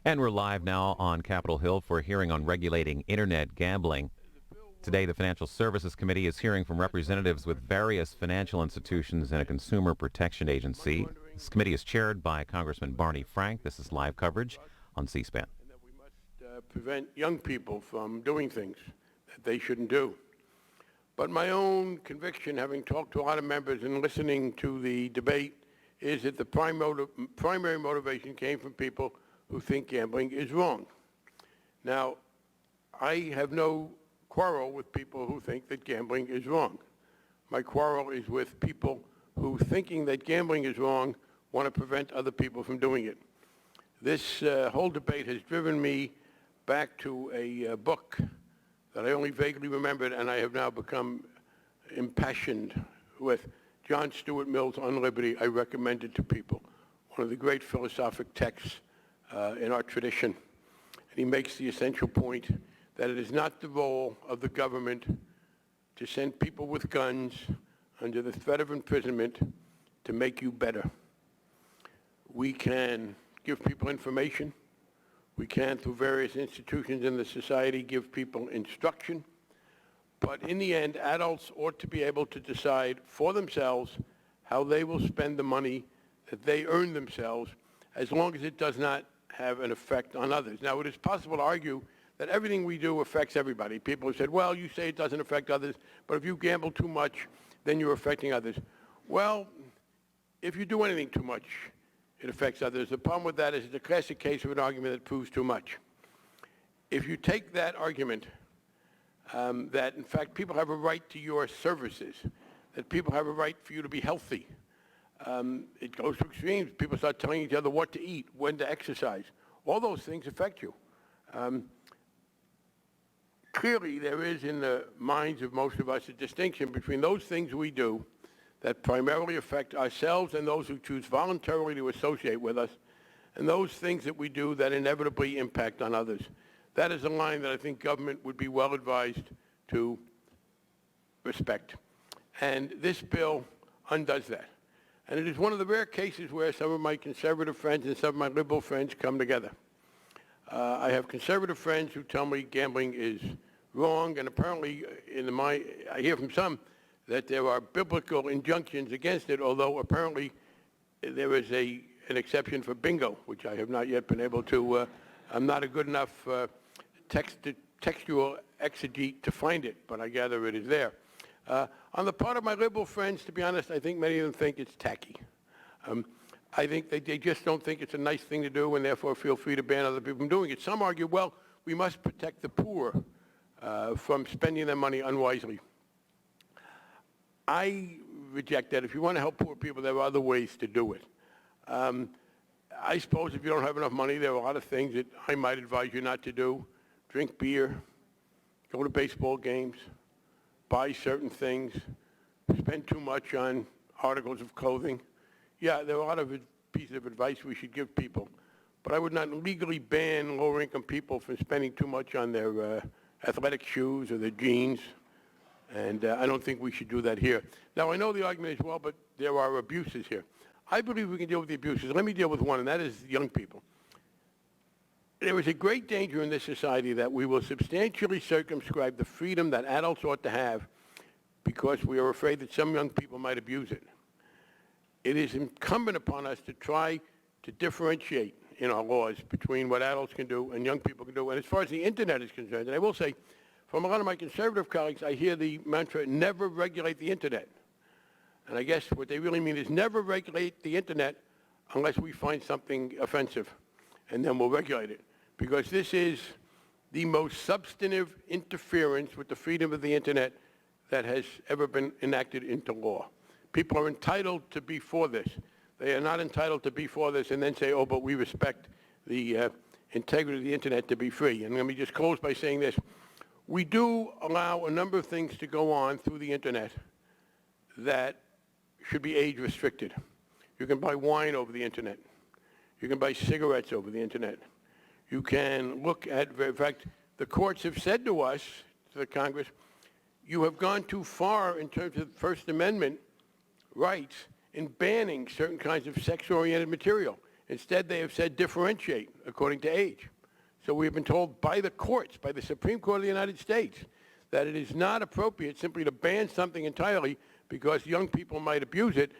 And we're live now on Capitol Hill for a hearing on regulating internet gambling. Today, the Financial Services Committee is hearing from representatives with various financial institutions and a consumer protection agency. This committee is chaired by Congressman Barney Frank. This is live coverage on C-SPAN. And that we must prevent young people from doing things that they shouldn't do. But my own conviction, having talked to a lot of members and listening to the debate, is that the primary motivation came from people who think gambling is wrong. Now, I have no quarrel with people who think that gambling is wrong. My quarrel is with people who, thinking that gambling is wrong, want to prevent other people from doing it. This whole debate has driven me back to a book that I only vaguely remembered, and I have now become impassioned with. John Stuart Mill's On Liberty. I recommend it to people. One of the great philosophic texts in our tradition. And he makes the essential point that it is not the role of the government to send people with guns under the threat of imprisonment to make you better. We can give people information. We can, through various institutions in the society, give people instruction. But in the end, adults ought to be able to decide for themselves how they will spend the money that they earn themselves, as long as it does not have an effect on others. Now, it is possible to argue that everything we do affects everybody. People have said, well, you say it doesn't affect others, but if you gamble too much, then you're affecting others. Well, if you do anything too much, it affects others. The problem with that is it's a classic case of an argument that proves too much. If you take that argument, that in fact people have a right to your services, that people have a right for you to be healthy, it goes to extremes. People start telling each other what to eat, when to exercise. All those things affect you. Clearly, there is in the minds of most of us a distinction between those things we do that primarily affect ourselves and those who choose voluntarily to associate with us, and those things that we do that inevitably impact on others. That is a line that I think government would be well advised to respect. And this bill undoes that. And it is one of the rare cases where some of my conservative friends and some of my liberal friends come together. I have conservative friends who tell me gambling is wrong, and apparently I hear from some that there are biblical injunctions against it, although apparently there is an exception for bingo, which I have not yet been able to, I'm not a good enough textual exegete to find it, but I gather it is there. On the part of my liberal friends, to be honest, I think many of them think it's tacky. I think they just don't think it's a nice thing to do and therefore feel free to ban other people from doing it. Some argue, well, we must protect the poor from spending their money unwisely. I reject that. If you want to help poor people, there are other ways to do it. I suppose if you don't have enough money, there are a lot of things that I might advise you not to do. Drink beer, go to baseball games, buy certain things, spend too much on articles of clothing. Yeah, there are a lot of pieces of advice we should give people, but I would not legally ban lower-income people from spending too much on their athletic shoes or their jeans, and I don't think we should do that here. Now, I know the argument is, well, but there are abuses here. I believe we can deal with the abuses. Let me deal with one, and that is young people. There is a great danger in this society that we will substantially circumscribe the freedom that adults ought to have because we are afraid that some young people might abuse it. It is incumbent upon us to try to differentiate in our laws between what adults can do and young people can do. And as far as the Internet is concerned, and I will say, from a lot of my conservative colleagues, I hear the mantra, never regulate the Internet. And I guess what they really mean is never regulate the Internet unless we find something offensive, and then we'll regulate it. Because this is the most substantive interference with the freedom of the Internet that has ever been enacted into law. People are entitled to be for this. They are not entitled to be for this and then say, oh, but we respect the integrity of the Internet to be free. And let me just close by saying this. We do allow a number of things to go on through the Internet that should be age restricted. You can buy wine over the Internet. You can buy cigarettes over the Internet. You can look at, in fact, the courts have said to us, to the Congress, you have gone too far in terms of First Amendment rights in banning certain kinds of sex-oriented material. Instead, they have said differentiate according to age. So we have been told by the courts, by the Supreme Court of the United States, that it is not appropriate simply to ban something entirely because young people might abuse it.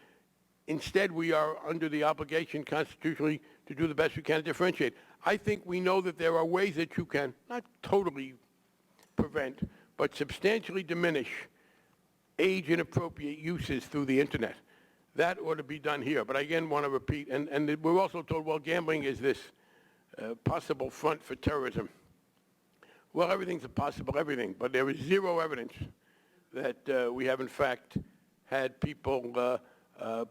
Instead, we are under the obligation constitutionally to do the best we can to differentiate. I think we know that there are ways that you can, not totally prevent, but substantially diminish age-inappropriate uses through the Internet. That ought to be done here. But I again want to repeat, and we're also told, well, gambling is this possible front for terrorism. Well, everything's a possible everything, but there is zero evidence that we have, in fact, had people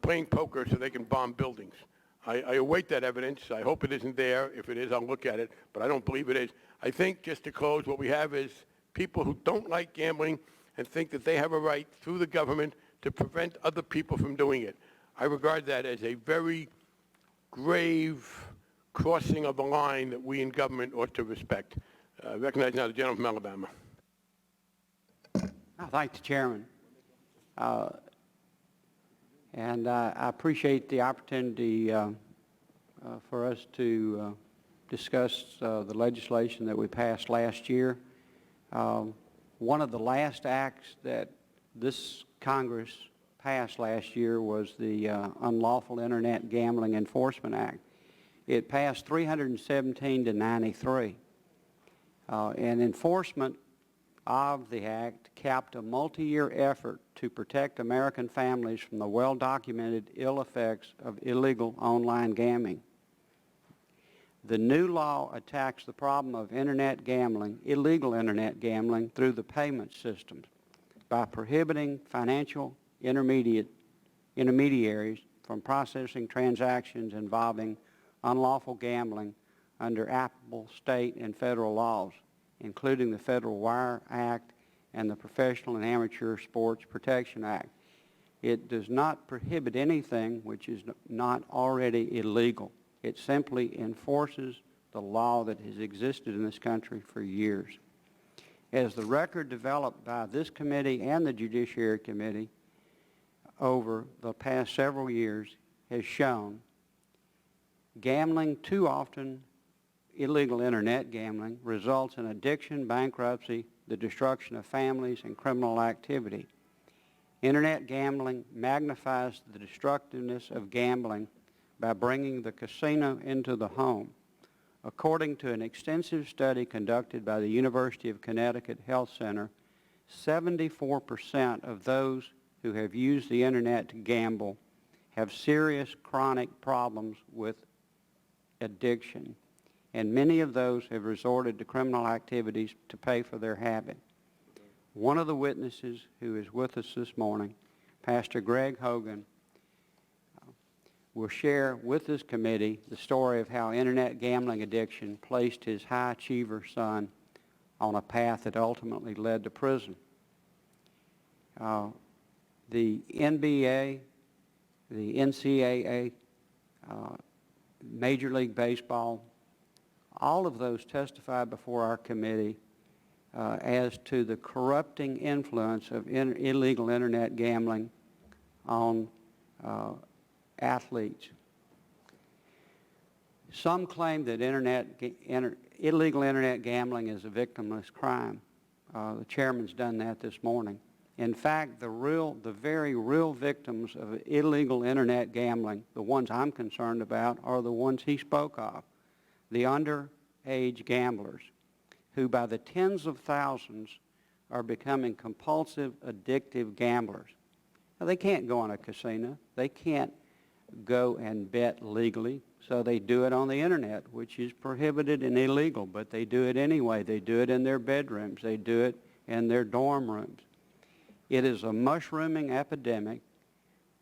playing poker so they can bomb buildings. I await that evidence. I hope it isn't there. If it is, I'll look at it, but I don't believe it is. I think, just to close, what we have is people who don't like gambling and think that they have a right through the government to prevent other people from doing it. I regard that as a very grave crossing of the line that we in government ought to respect. I recognize now the gentleman from Alabama. I thank the chairman. And I appreciate the opportunity for us to discuss the legislation that we passed last year. One of the last acts that this Congress passed last year was the Unlawful Internet Gambling Enforcement Act. It passed 317 to 93. And enforcement of the act capped a multi-year effort to protect American families from the well-documented ill effects of illegal online gambling. The new law attacks the problem of internet gambling, illegal internet gambling, through the payment systems by prohibiting financial intermediaries from processing transactions involving unlawful gambling under applicable state and federal laws, including the Federal Wire Act and the Professional and Amateur Sports Protection Act. It does not prohibit anything which is not already illegal. It simply enforces the law that has existed in this country for years. As the record developed by this committee and the Judiciary Committee over the past several years has shown, gambling, too often illegal internet gambling, results in addiction, bankruptcy, the destruction of families, and criminal activity. Internet gambling magnifies the destructiveness of gambling by bringing the casino into the home. According to an extensive study conducted by the University of Connecticut Health Center, 74% of those who have used the internet to gamble have serious chronic problems with addiction, and many of those have resorted to criminal activities to pay for their habit. One of the witnesses who is with us this morning, Pastor Greg Hogan, will share with this committee the story of how internet gambling addiction placed his high achiever son on a path that ultimately led to prison. The NBA, the NCAA, Major League Baseball, all of those testified before our committee as to the corrupting influence of illegal internet gambling on athletes. Some claim that illegal internet gambling is a victimless crime. The chairman's done that this morning. In fact, the very real victims of illegal internet gambling, the ones I'm concerned about, are the ones he spoke of, the underage gamblers, who by the tens of thousands are becoming compulsive, addictive gamblers. Now, they can't go on a casino. They can't go and bet legally, so they do it on the internet, which is prohibited and illegal, but they do it anyway. They do it in their bedrooms. They do it in their dorm rooms. It is a mushrooming epidemic,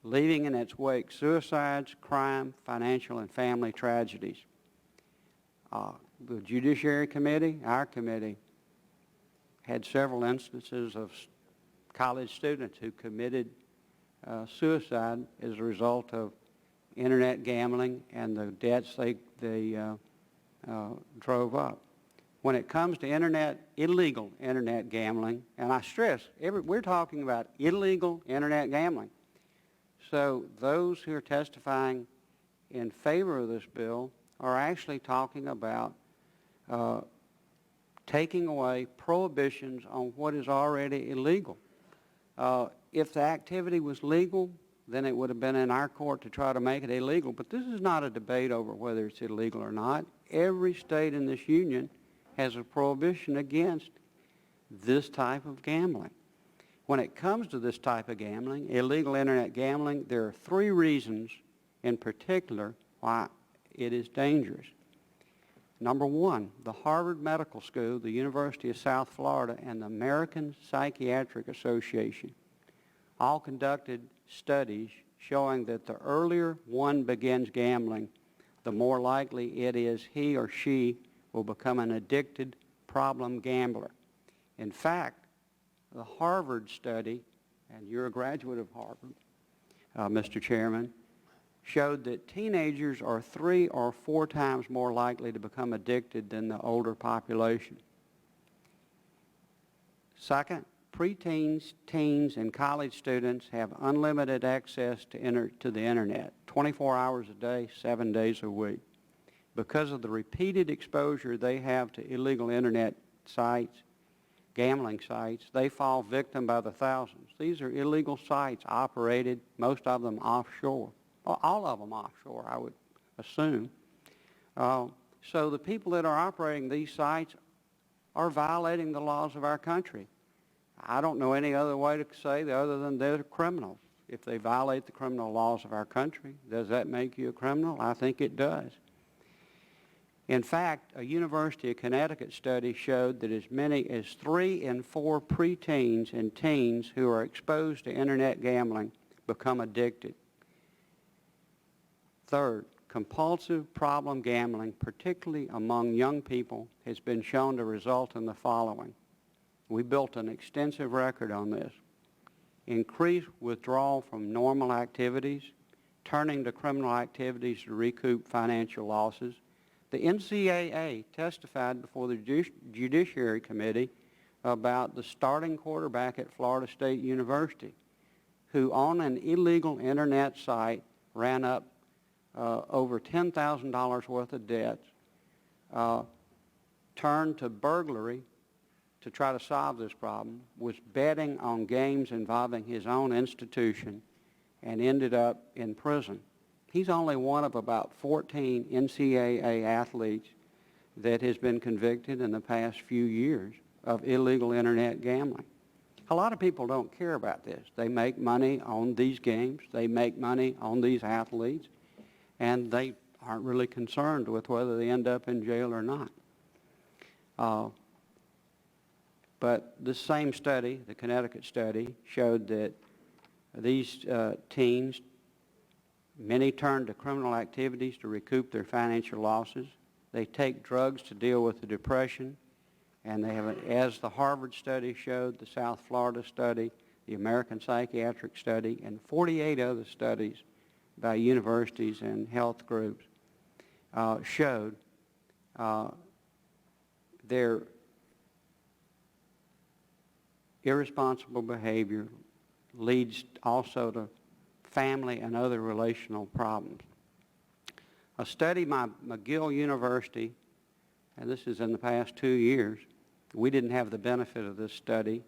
leaving in its wake suicides, crime, financial, and family tragedies. The Judiciary Committee, our committee, had several instances of college students who committed suicide as a result of internet gambling and the debts they drove up. When it comes to illegal internet gambling, and I stress, we're talking about illegal internet gambling. So those who are testifying in favor of this bill are actually talking about taking away prohibitions on what is already illegal. If the activity was legal, then it would have been in our court to try to make it illegal. But this is not a debate over whether it's illegal or not. Every state in this union has a prohibition against this type of gambling. When it comes to this type of gambling, illegal internet gambling, there are 3 reasons in particular why it is dangerous. Number 1, the Harvard Medical School, the University of South Florida, and the American Psychiatric Association all conducted studies showing that the earlier one begins gambling, the more likely it is he or she will become an addicted problem gambler. In fact, the Harvard study, and you're a graduate of Harvard, Mr. Chairman, showed that teenagers are 3 or 4 times more likely to become addicted than the older population. Second, preteens, teens, and college students have unlimited access to the Internet, 24 hours a day, 7 days a week. Because of the repeated exposure they have to illegal Internet sites, gambling sites, they fall victim by the thousands. These are illegal sites operated, most of them offshore. All of them offshore, I would assume. So the people that are operating these sites are violating the laws of our country. I don't know any other way to say other than they're criminals. If they violate the criminal laws of our country, does that make you a criminal? I think it does. In fact, a University of Connecticut study showed that as many as 3 in 4 preteens and teens who are exposed to Internet gambling become addicted. Third, compulsive problem gambling, particularly among young people, has been shown to result in the following. We built an extensive record on this. Increased withdrawal from normal activities, turning to criminal activities to recoup financial losses. The NCAA testified before the Judiciary Committee about the starting quarterback at Florida State University, who on an illegal Internet site ran up over $10,000 worth of debts, turned to burglary to try to solve this problem, was betting on games involving his own institution, and ended up in prison. He's only one of about 14 NCAA athletes that has been convicted in the past few years of illegal Internet gambling. A lot of people don't care about this. They make money on these games. They make money on these athletes, and they aren't really concerned with whether they end up in jail or not. But this same study, the Connecticut study, showed that these teens, many turn to criminal activities to recoup their financial losses. They take drugs to deal with the depression, and they have, as the Harvard study showed, the South Florida study, the American Psychiatric Study, and 48 other studies by universities and health groups showed their irresponsible behavior leads also to family and other relational problems. A study by McGill University, and this is in the past 2 years, we didn't have the benefit of this study,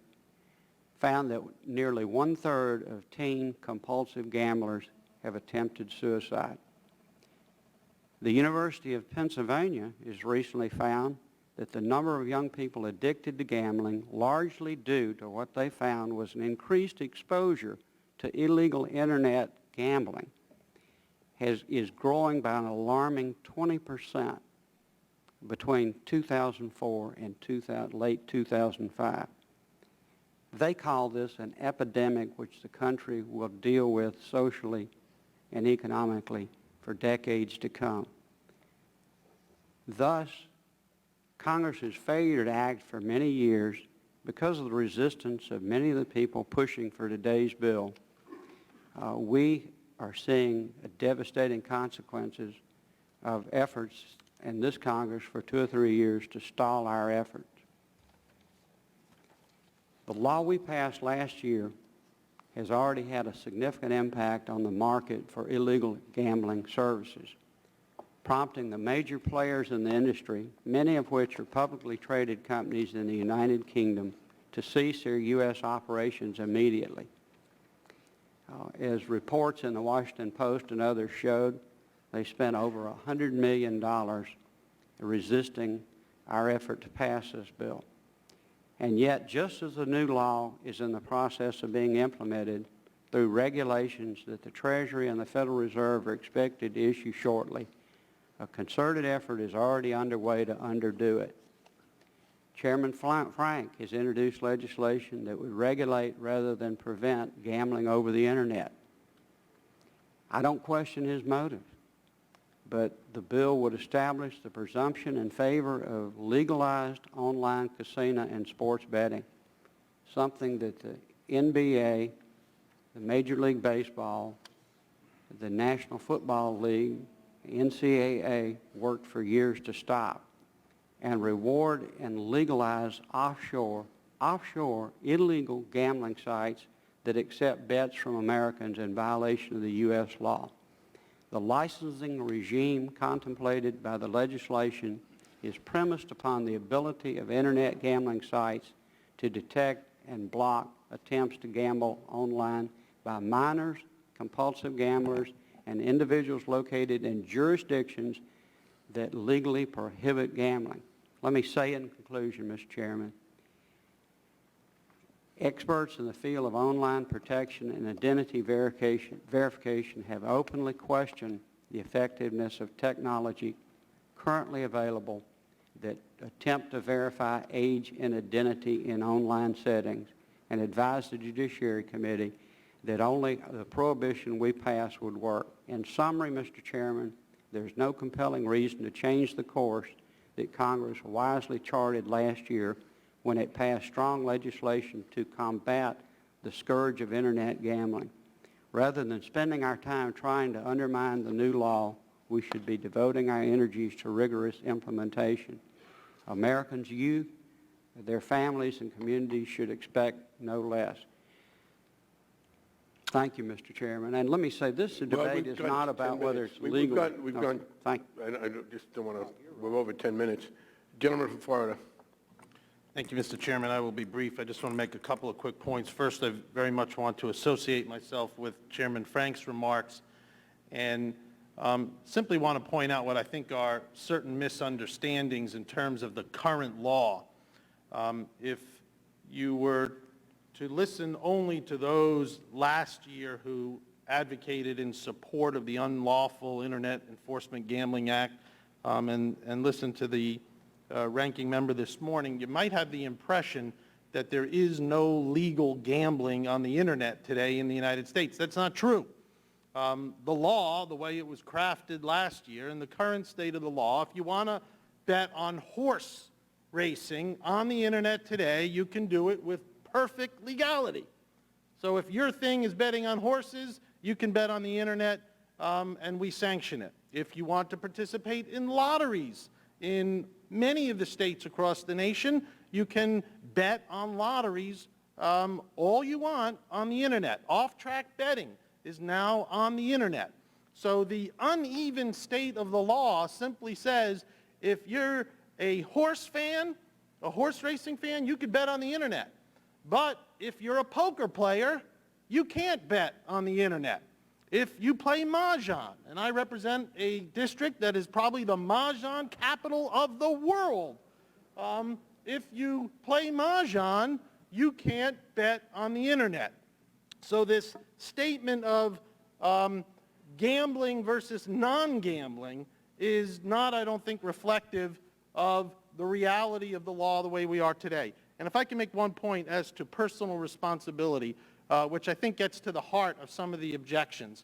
found that nearly 1/3 of teen compulsive gamblers have attempted suicide. The University of Pennsylvania has recently found that the number of young people addicted to gambling, largely due to what they found was an increased exposure to illegal Internet gambling, is growing by an alarming 20% between 2004 and late 2005. They call this an epidemic which the country will deal with socially and economically for decades to come. Thus, Congress's failure to act for many years, because of the resistance of many of the people pushing for today's bill, we are seeing devastating consequences of efforts in this Congress for 2 or 3 years to stall our efforts. The law we passed last year has already had a significant impact on the market for illegal gambling services, prompting the major players in the industry, many of which are publicly traded companies in the United Kingdom, to cease their U.S. operations immediately. As reports in the Washington Post and others showed, they spent over $100 million resisting our effort to pass this bill. And yet, just as the new law is in the process of being implemented through regulations that the Treasury and the Federal Reserve are expected to issue shortly, a concerted effort is already underway to undo it. Chairman Frank has introduced legislation that would regulate rather than prevent gambling over the Internet. I don't question his motives, but the bill would establish the presumption in favor of legalized online casino and sports betting, something that the NBA, the Major League Baseball, the National Football League, the NCAA worked for years to stop, and reward and legalize offshore illegal gambling sites that accept bets from Americans in violation of the U.S. law. The licensing regime contemplated by the legislation is premised upon the ability of Internet gambling sites to detect and block attempts to gamble online by minors, compulsive gamblers, and individuals located in jurisdictions that legally prohibit gambling. Let me say in conclusion, Mr. Chairman, experts in the field of online protection and identity verification have openly questioned the effectiveness of technology currently available that attempt to verify age and identity in online settings, and advised the Judiciary Committee that only the prohibition we pass would work. In summary, Mr. Chairman, there's no compelling reason to change the course that Congress wisely charted last year when it passed strong legislation to combat the scourge of Internet gambling. Rather than spending our time trying to undermine the new law, we should be devoting our energies to rigorous implementation. Americans' youth, their families, and communities should expect no less. Thank you, Mr. Chairman. And let me say, this debate is not about whether it's legal. We've gone. Thank you. I just don't want to. We're over 10 minutes. Gentleman from Florida. Thank you, Mr. Chairman. I will be brief. I just want to make a couple of quick points. First, I very much want to associate myself with Chairman Frank's remarks and simply want to point out what I think are certain misunderstandings in terms of the current law. If you were to listen only to those last year who advocated in support of the Unlawful Internet Enforcement Gambling Act and listen to the ranking member this morning, you might have the impression that there is no legal gambling on the Internet today in the United States. That's not true. The law, the way it was crafted last year, in the current state of the law, if you want to bet on horse racing on the Internet today, you can do it with perfect legality. So if your thing is betting on horses, you can bet on the Internet, and we sanction it. If you want to participate in lotteries in many of the states across the nation, you can bet on lotteries all you want on the Internet. Off-track betting is now on the Internet. So the uneven state of the law simply says if you're a horse fan, a horse racing fan, you can bet on the Internet. But if you're a poker player, you can't bet on the Internet. If you play Mahjong, and I represent a district that is probably the Mahjong capital of the world, if you play Mahjong, you can't bet on the Internet. So this statement of gambling versus non-gambling is not, I don't think, reflective of the reality of the law the way we are today. And if I can make one point as to personal responsibility, which I think gets to the heart of some of the objections.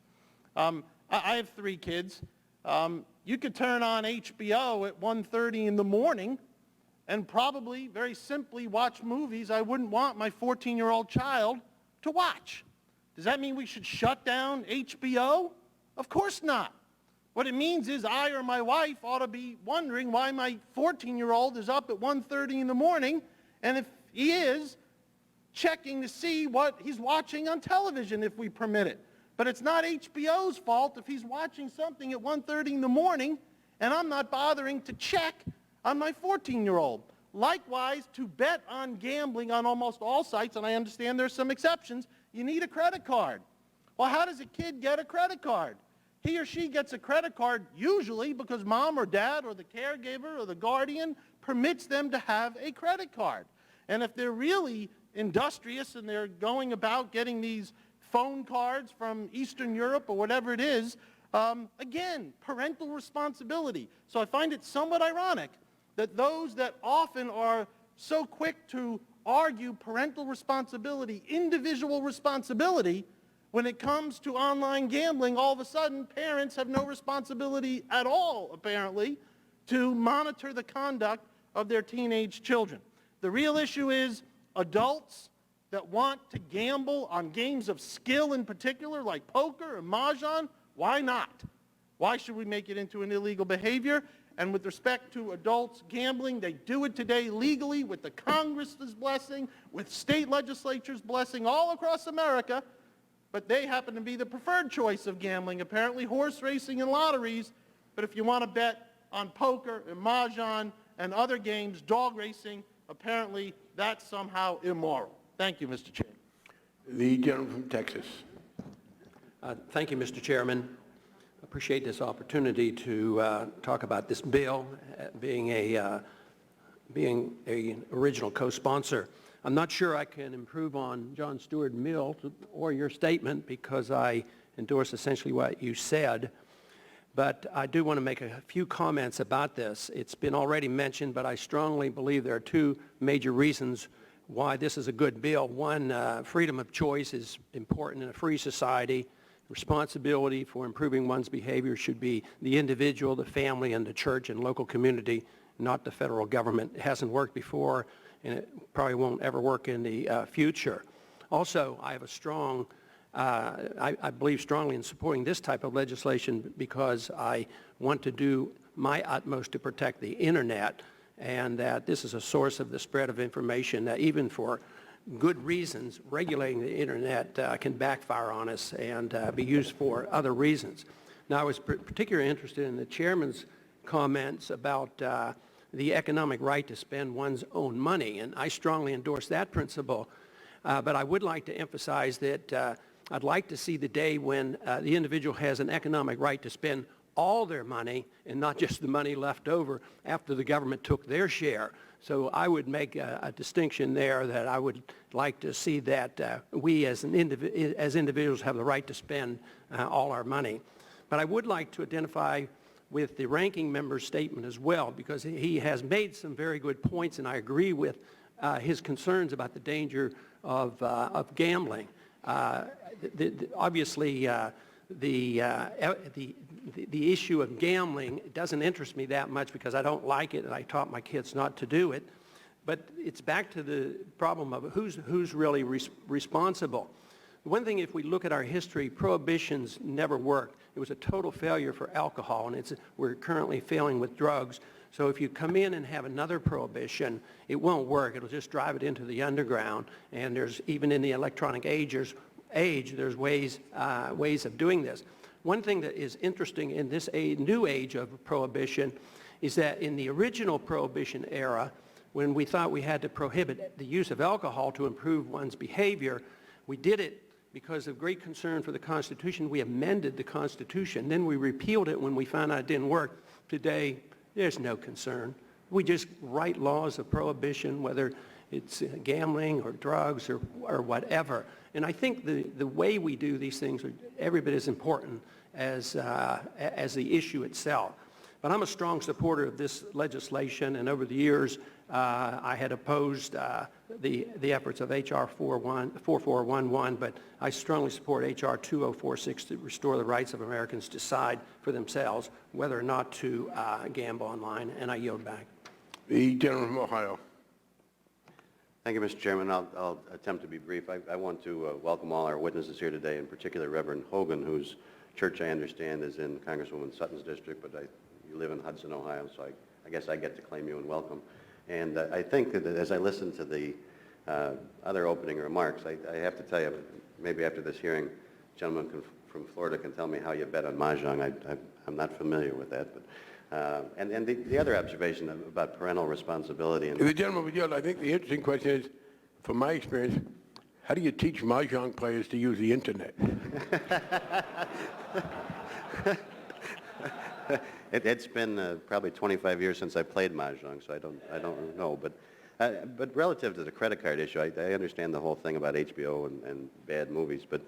I have 3 kids. You could turn on HBO at 1:30 in the morning and probably, very simply, watch movies I wouldn't want my 14-year-old child to watch. Does that mean we should shut down HBO? Of course not. What it means is I or my wife ought to be wondering why my 14-year-old is up at 1:30 in the morning, and if he is, checking to see what he's watching on television if we permit it. But it's not HBO's fault if he's watching something at 1:30 in the morning and I'm not bothering to check on my 14-year-old. Likewise, to bet on gambling on almost all sites, and I understand there's some exceptions, you need a credit card. Well, how does a kid get a credit card? He or she gets a credit card usually because mom or dad or the caregiver or the guardian permits them to have a credit card. And if they're really industrious and they're going about getting these phone cards from Eastern Europe or whatever it is, again, parental responsibility. So I find it somewhat ironic that those that often are so quick to argue parental responsibility, individual responsibility, when it comes to online gambling, all of a sudden parents have no responsibility at all, apparently, to monitor the conduct of their teenage children. The real issue is adults that want to gamble on games of skill in particular, like poker or mahjong. Why not? Why should we make it into an illegal behavior? And with respect to adults gambling, they do it today legally with the Congress's blessing, with state legislatures' blessing all across America, but they happen to be the preferred choice of gambling, apparently horse racing and lotteries. But if you want to bet on poker and mahjong and other games, dog racing, apparently that's somehow immoral. Thank you, Mr. Chairman. The gentleman from Texas. Thank you, Mr. Chairman. I appreciate this opportunity to talk about this bill, being an original co-sponsor. I'm not sure I can improve on John Stuart Mill or your statement because I endorse essentially what you said, but I do want to make a few comments about this. It's been already mentioned, but I strongly believe there are two major reasons why this is a good bill. One, freedom of choice is important in a free society. Responsibility for improving one's behavior should be the individual, the family, and the church and local community, not the federal government. It hasn't worked before, and it probably won't ever work in the future. Also, I have a strong, I believe strongly in supporting this type of legislation because I want to do my utmost to protect the Internet, and that this is a source of the spread of information that even for good reasons, regulating the Internet can backfire on us and be used for other reasons. Now, I was particularly interested in the Chairman's comments about the economic right to spend one's own money, and I strongly endorse that principle. But I would like to emphasize that I'd like to see the day when the individual has an economic right to spend all their money and not just the money left over after the government took their share. So I would make a distinction there that I would like to see that we as individuals have the right to spend all our money. But I would like to identify with the ranking member's statement as well, because he has made some very good points, and I agree with his concerns about the danger of gambling. Obviously, the issue of gambling doesn't interest me that much because I don't like it and I taught my kids not to do it. But it's back to the problem of who's really responsible. One thing, if we look at our history, prohibitions never worked. It was a total failure for alcohol, and we're currently failing with drugs. So if you come in and have another prohibition, it won't work. It'll just drive it into the underground. And there's, even in the electronic age, there's ways of doing this. One thing that is interesting in this new age of prohibition is that in the original prohibition era, when we thought we had to prohibit the use of alcohol to improve one's behavior, we did it because of great concern for the Constitution. We amended the Constitution. Then we repealed it when we found out it didn't work. Today, there's no concern. We just write laws of prohibition, whether it's gambling or drugs or whatever. And I think the way we do these things are every bit as important as the issue itself. But I'm a strong supporter of this legislation, and over the years, I had opposed the efforts of H.R. 4411, but I strongly support H.R. 2046 to restore the rights of Americans to decide for themselves whether or not to gamble online, and I yield back. The gentleman from Ohio. Thank you, Mr. Chairman. I'll attempt to be brief. I want to welcome all our witnesses here today, in particular Reverend Hogan, whose church I understand is in Congresswoman Sutton's district, but you live in Hudson, Ohio, so I guess I get to claim you and welcome. And I think that as I listen to the Other opening remarks, I have to tell you, maybe after this hearing, the gentleman from Florida can tell me how you bet on Mahjong. I'm not familiar with that. But, and the other observation about parental responsibility. And The gentleman would yield. I think the interesting question is, from my experience, how do you teach Mahjong players to use the internet? It's been probably 25 years since I played Mahjong, so I don't know. But relative to the credit card issue, I understand the whole thing about HBO and bad movies. But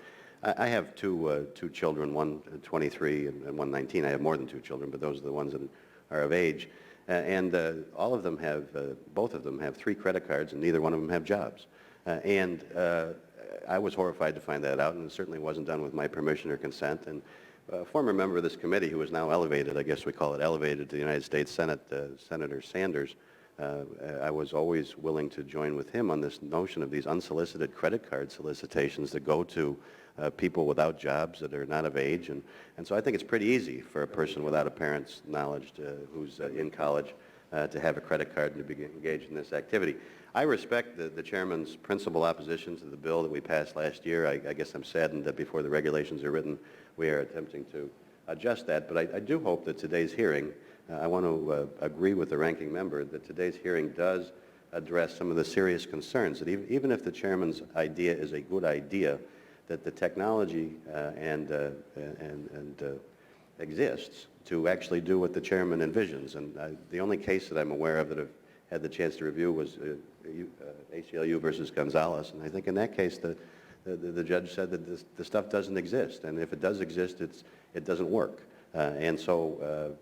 I have two children, one 23 and one 19. I have more than two children, but those are the ones that are of age. And all of them have, both of them have 3 credit cards, and neither one of them have jobs. I was horrified to find that out, and it certainly wasn't done with my permission or consent. And a former member of this committee who is now elevated, I guess we call it elevated, to the United States Senate, Senator Sanders, I was always willing to join with him on this notion of these unsolicited credit card solicitations that go to people without jobs that are not of age. And so I think it's pretty easy for a person without a parent's knowledge who's in college to have a credit card and to be engaged in this activity. I respect the chairman's principal opposition to the bill that we passed last year. I guess I'm saddened that before the regulations are written, we are attempting to adjust that. But I do hope that today's hearing, I want to agree with the ranking member that today's hearing does address some of the serious concerns, that even if the chairman's idea is a good idea, that the technology exists to actually do what the chairman envisions. And the only case that I'm aware of that I've had the chance to review was ACLU versus Gonzalez. And I think in that case, the judge said that the stuff doesn't exist. And if it does exist, it doesn't work. And so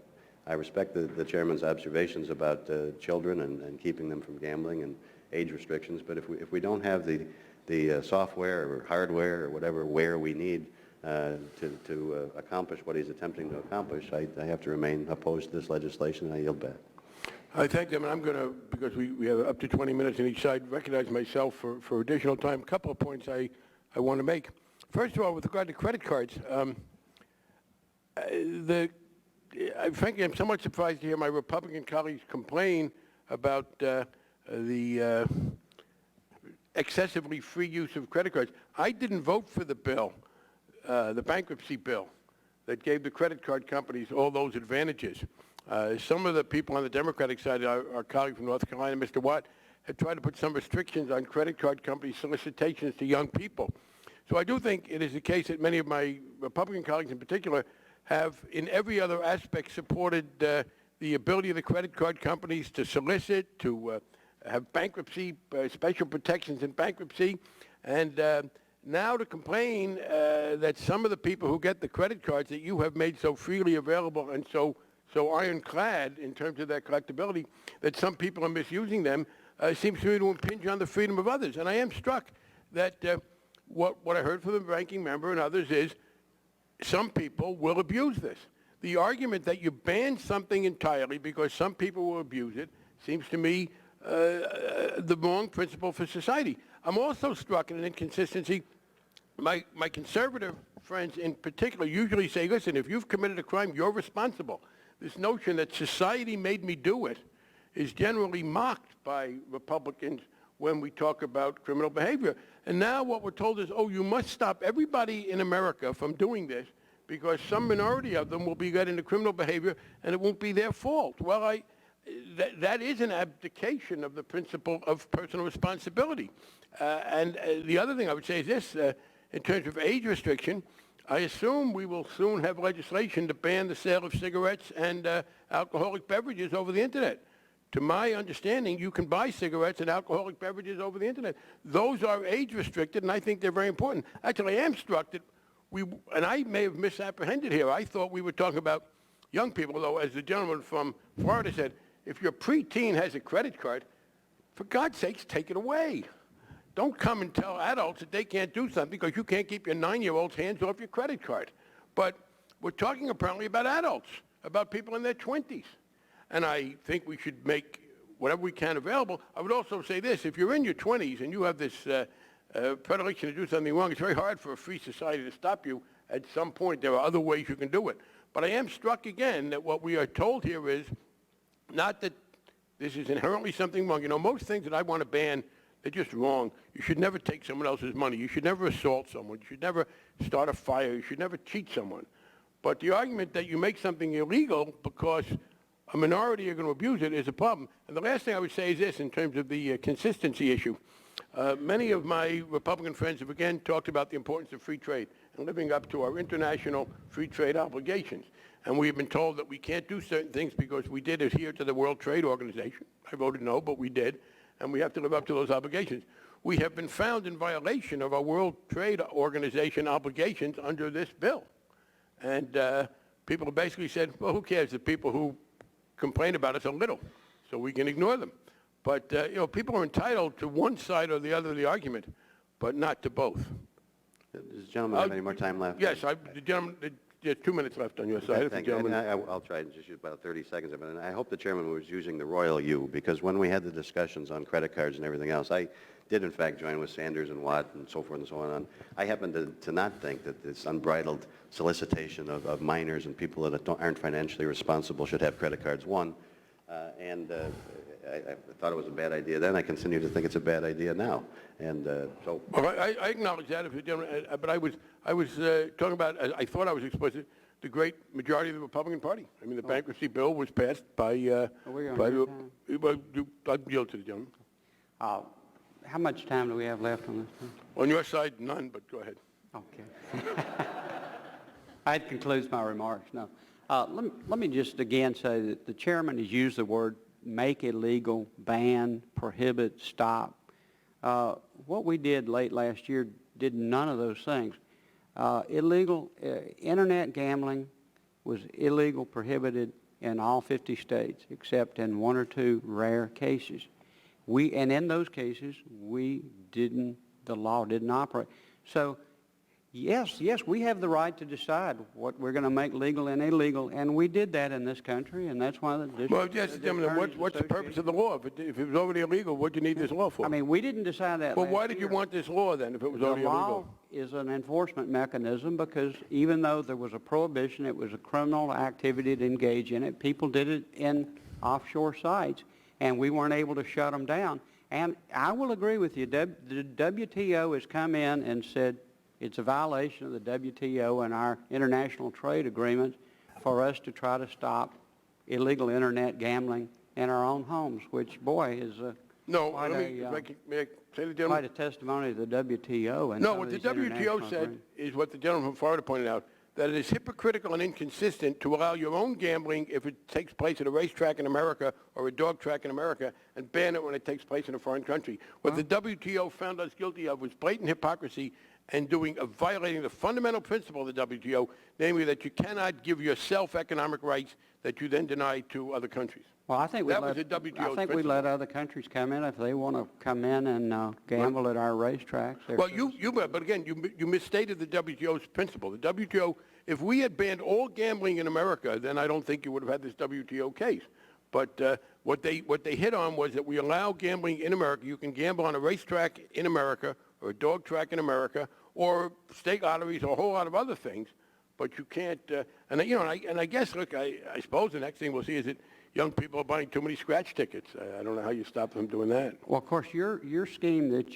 I respect the chairman's observations about children and keeping them from gambling and age restrictions. But if we don't have the software or hardware or whatever we need to accomplish what he's attempting to accomplish, I have to remain opposed to this legislation, and I yield back. I thank them, and I'm going to, because we have up to 20 minutes on each side, recognize myself for additional time. A couple of points I want to make. First of all, with regard to credit cards, frankly, I'm somewhat surprised to hear my Republican colleagues complain about the excessively free use of credit cards. I didn't vote for the bill, the bankruptcy bill, that gave the credit card companies all those advantages. Some of the people on the Democratic side, our colleague from North Carolina, Mr. Watt, had tried to put some restrictions on credit card company solicitations to young people. So I do think it is the case that many of my Republican colleagues in particular have, in every other aspect, supported the ability of the credit card companies to solicit, to have bankruptcy, special protections in bankruptcy, and now to complain that some of the people who get the credit cards that you have made so freely available and so ironclad in terms of their collectability, that some people are misusing them, seems to me to impinge on the freedom of others. And I am struck that what I heard from the ranking member and others is some people will abuse this. The argument that you ban something entirely because some people will abuse it seems to me the wrong principle for society. I'm also struck in an inconsistency. My conservative friends in particular usually say, listen, if you've committed a crime, you're responsible. This notion that society made me do it is generally mocked by Republicans when we talk about criminal behavior. And now what we're told is, oh, you must stop everybody in America from doing this because some minority of them will be led into criminal behavior and it won't be their fault. Well, that is an abdication of the principle of personal responsibility. And the other thing I would say is this, in terms of age restriction, I assume we will soon have legislation to ban the sale of cigarettes and alcoholic beverages over the Internet. To my understanding, you can buy cigarettes and alcoholic beverages over the Internet. Those are age restricted, and I think they're very important. Actually, I am struck that and I may have misapprehended here. I thought we were talking about young people, though, as the gentleman from Florida said, if your preteen has a credit card, for God's sakes, take it away. Don't come and tell adults that they can't do something because you can't keep your 9-year-old's hands off your credit card. But we're talking apparently about adults, about people in their 20s. And I think we should make whatever we can available. I would also say this, if you're in your 20s and you have this predilection to do something wrong, it's very hard for a free society to stop you. At some point, there are other ways you can do it. But I am struck again that what we are told here is not that this is inherently something wrong. You know, most things that I want to ban They're just wrong. You should never take someone else's money. You should never assault someone. You should never start a fire. You should never cheat someone. But the argument that you make something illegal because a minority are going to abuse it is a problem. And the last thing I would say is this in terms of the consistency issue. Many of my Republican friends have again talked about the importance of free trade and living up to our international free trade obligations. And we have been told that we can't do certain things because we did adhere to the World Trade Organization. I voted no, but we did. And we have to live up to those obligations. We have been found in violation of our World Trade Organization obligations under this bill. And people have basically said, well, who cares? The people who complain about us a little, so we can ignore them. But, people are entitled to one side or the other of the argument, but not to both. Does the gentleman have any more time left? Yes, the gentleman, there's 2 minutes left on your side. If the Thank you. And gentleman- I'll try and just use about 30 seconds of it. And I hope the chairman was using the royal you, because when we had the discussions on credit cards and everything else, I did in fact join with Sanders and Watt and so forth and so on. I happen to not think that this unbridled solicitation of minors and people that aren't financially responsible should have credit cards, one. I thought it was a bad idea then. I continue to think it's a bad idea now. And so... Well, I acknowledge that, if the gentleman, but I was talking about, I thought I was explicit, the great majority of the Republican Party. I mean, the bankruptcy bill was passed by... I'll yield to the gentleman. How much time do we have left on this one? On your side, none, but go ahead. Okay. That concludes my remarks. No. Let me just again say that the chairman has used the word make illegal, ban, prohibit, stop. What we did late last year did none of those things. Internet gambling was illegal, prohibited in all 50 states, except in 1 or 2 rare cases. And in those cases, the law didn't operate. So, yes, we have the right to decide what we're going to make legal and illegal, and we did that in this country, and that's why the Well, yes, gentlemen, what's the purpose of the law? If it was already illegal, what do you need this law for? I mean, we didn't decide that Well, last why did you year. want this law then, if it was already The law illegal? is an enforcement mechanism because even though there was a prohibition, it was a criminal activity to engage in it. People did it in offshore sites, and we weren't able to shut them down. And I will agree with you. The WTO has come in and said it's a violation of the WTO and our international trade agreements for us to try to stop illegal Internet gambling in our own homes, which, boy, is No, quite may I say the quite gentleman? a testimony to the WTO. And No, some what of the these international WTO said agreements. is what the gentleman from Florida pointed out, that it is hypocritical and inconsistent to allow your own gambling if it takes place at a racetrack in America or a dog track in America and ban it when it takes place in a foreign country. What the WTO found us guilty of was blatant hypocrisy and violating the fundamental principle of the WTO, namely that you cannot give yourself economic rights that you then deny to other countries. Well, I think we That was the WTO's I think we principle. let other countries come in if they want to come in and gamble at our racetracks. They're Well, free. but again, you misstated the WTO's principle. The WTO, if we had banned all gambling in America, then I don't think you would have had this WTO case. But what they hit on was that we allow gambling in America. You can gamble on a racetrack in America or a dog track in America or state lotteries or a whole lot of other things, but you can't. And I guess, look, I suppose the next thing we'll see is that young people are buying too many scratch tickets. I don't know how you stop them doing that. Well, of course, your scheme that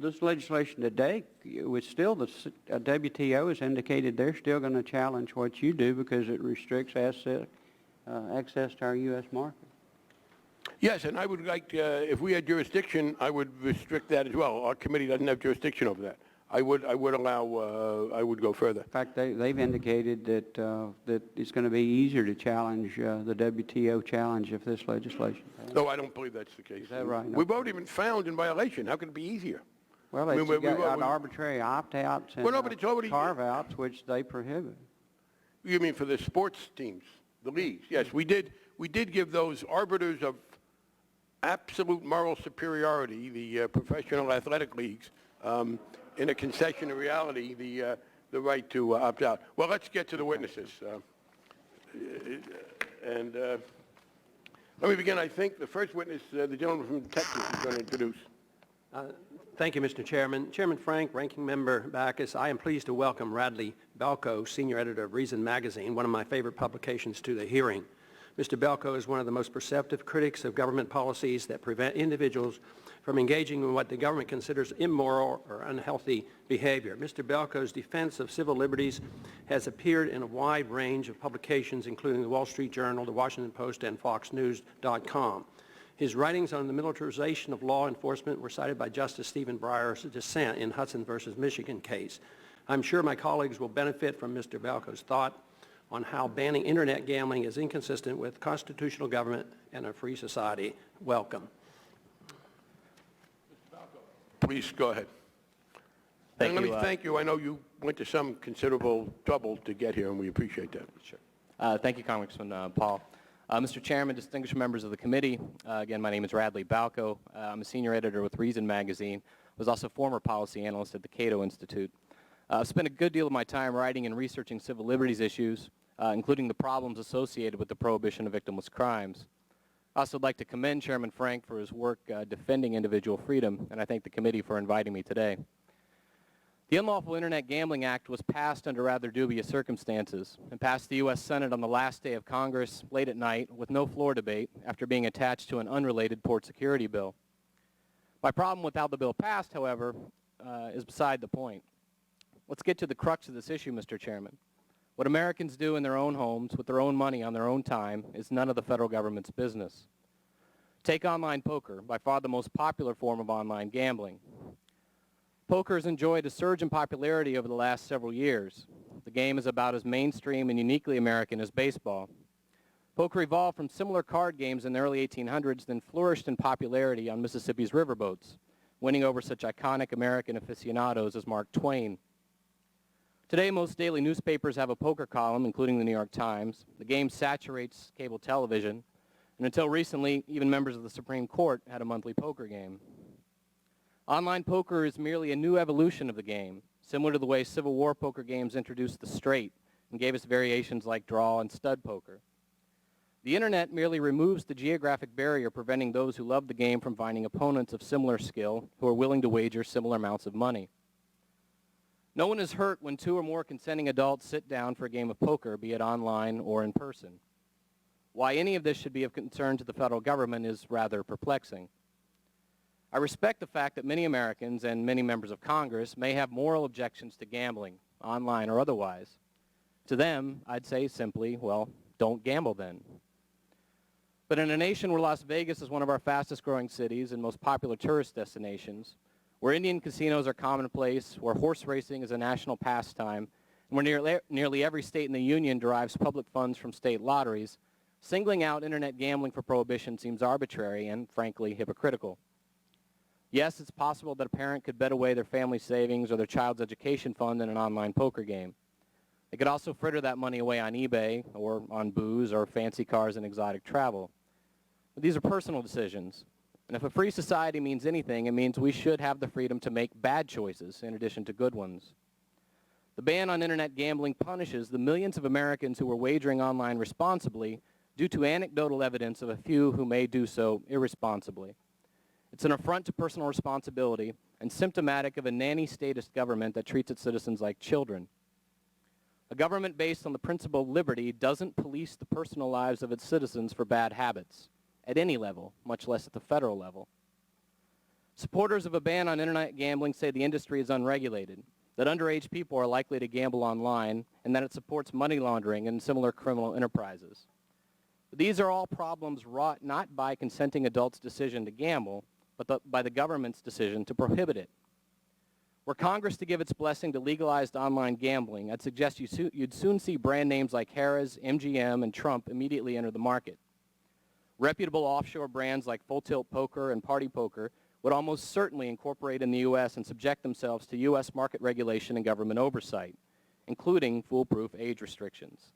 this legislation today was still the WTO has indicated they're still going to challenge what you do because it restricts access to our U.S. market. Yes, and I would like, if we had jurisdiction, I would restrict that as well. Our committee doesn't have jurisdiction over that. I would go further. In fact, they've indicated that that it's going to be easier to challenge the WTO challenge if this legislation passes. No, I don't believe that's the case. Is that right? No. We've already been found in violation. How can it be easier? Well, I mean, it's got we- arbitrary opt-outs and Well, no, but it's already- carve-outs, which they prohibit. You mean for the sports teams, the leagues? Yes, we did give those arbiters of absolute moral superiority, the professional athletic leagues, in a concession of reality, the right to opt out. Well, let's get to the witnesses. Let me begin. I think the first witness, the gentleman from Texas, is going to introduce. Thank you, Mr. Chairman. Chairman Frank, Ranking Member Backus, I am pleased to welcome Radley Balco, Senior Editor of Reason Magazine, one of my favorite publications, to the hearing. Mr. Belko is one of the most perceptive critics of government policies that prevent individuals from engaging in what the government considers immoral or unhealthy behavior. Mr. Belko's defense of civil liberties has appeared in a wide range of publications, including the Wall Street Journal, the Washington Post, and FoxNews.com. His writings on the militarization of law enforcement were cited by Justice Stephen Breyer's dissent in Hudson versus Michigan case. I'm sure my colleagues will benefit from Mr. Belko's thought on how banning Internet gambling is inconsistent with constitutional government and a free society. Welcome. Please go ahead. And let me thank you. I know you went to some considerable trouble to get here, and we appreciate that. Sure. Thank you, Congressman Paul. Mr. Chairman, distinguished members of the committee, again, my name is Radley Balco. I'm a senior editor with Reason Magazine. Was also former policy analyst at the Cato Institute. I've spent a good deal of my time writing and researching civil liberties issues, including the problems associated with the prohibition of victimless crimes. I also would like to commend Chairman Frank for his work defending individual freedom, and I thank the committee for inviting me today. The Unlawful Internet Gambling Act was passed under rather dubious circumstances and passed the U.S. Senate on the last day of Congress, late at night, with no floor debate, after being attached to an unrelated port security bill. My problem with how the bill passed, however, is beside the point. Let's get to the crux of this issue, Mr. Chairman. What Americans do in their own homes with their own money on their own time is none of the federal government's business. Take online poker, by far the most popular form of online gambling. Poker has enjoyed a surge in popularity over the last several years. The game is about as mainstream and uniquely American as baseball. Poker evolved from similar card games in the early 1800s, then flourished in popularity on Mississippi's riverboats, winning over such iconic American aficionados as Mark Twain. Today, most daily newspapers have a poker column, including the New York Times. The game saturates cable television, and until recently, even members of the Supreme Court had a monthly poker game. Online poker is merely a new evolution of the game, similar to the way Civil War poker games introduced the straight and gave us variations like draw and stud poker. The Internet merely removes the geographic barrier preventing those who love the game from finding opponents of similar skill who are willing to wager similar amounts of money. No one is hurt when 2 or more consenting adults sit down for a game of poker, be it online or in person. Why any of this should be of concern to the federal government is rather perplexing. I respect the fact that many Americans and many members of Congress may have moral objections to gambling, online or otherwise. To them, I'd say simply, well, don't gamble then. But in a nation where Las Vegas is one of our fastest growing cities and most popular tourist destinations, where Indian casinos are commonplace, where horse racing is a national pastime, and where nearly every state in the union derives public funds from state lotteries, singling out Internet gambling for prohibition seems arbitrary and, frankly, hypocritical. Yes, it's possible that a parent could bet away their family savings or their child's education fund in an online poker game. They could also fritter that money away on eBay or on booze or fancy cars and exotic travel. But these are personal decisions. And if a free society means anything, it means we should have the freedom to make bad choices in addition to good ones. The ban on Internet gambling punishes the millions of Americans who are wagering online responsibly due to anecdotal evidence of a few who may do so irresponsibly. It's an affront to personal responsibility and symptomatic of a nanny-statist government that treats its citizens like children. A government based on the principle of liberty doesn't police the personal lives of its citizens for bad habits, at any level, much less at the federal level. Supporters of a ban on Internet gambling say the industry is unregulated, that underage people are likely to gamble online, and that it supports money laundering and similar criminal enterprises. But these are all problems wrought not by consenting adults' decision to gamble, but by the government's decision to prohibit it. Were Congress to give its blessing to legalized online gambling, I'd suggest you'd soon see brand names like Harrah's, MGM, and Trump immediately enter the market. Reputable offshore brands like Full Tilt Poker and Party Poker would almost certainly incorporate in the U.S. and subject themselves to U.S. market regulation and government oversight, including foolproof age restrictions.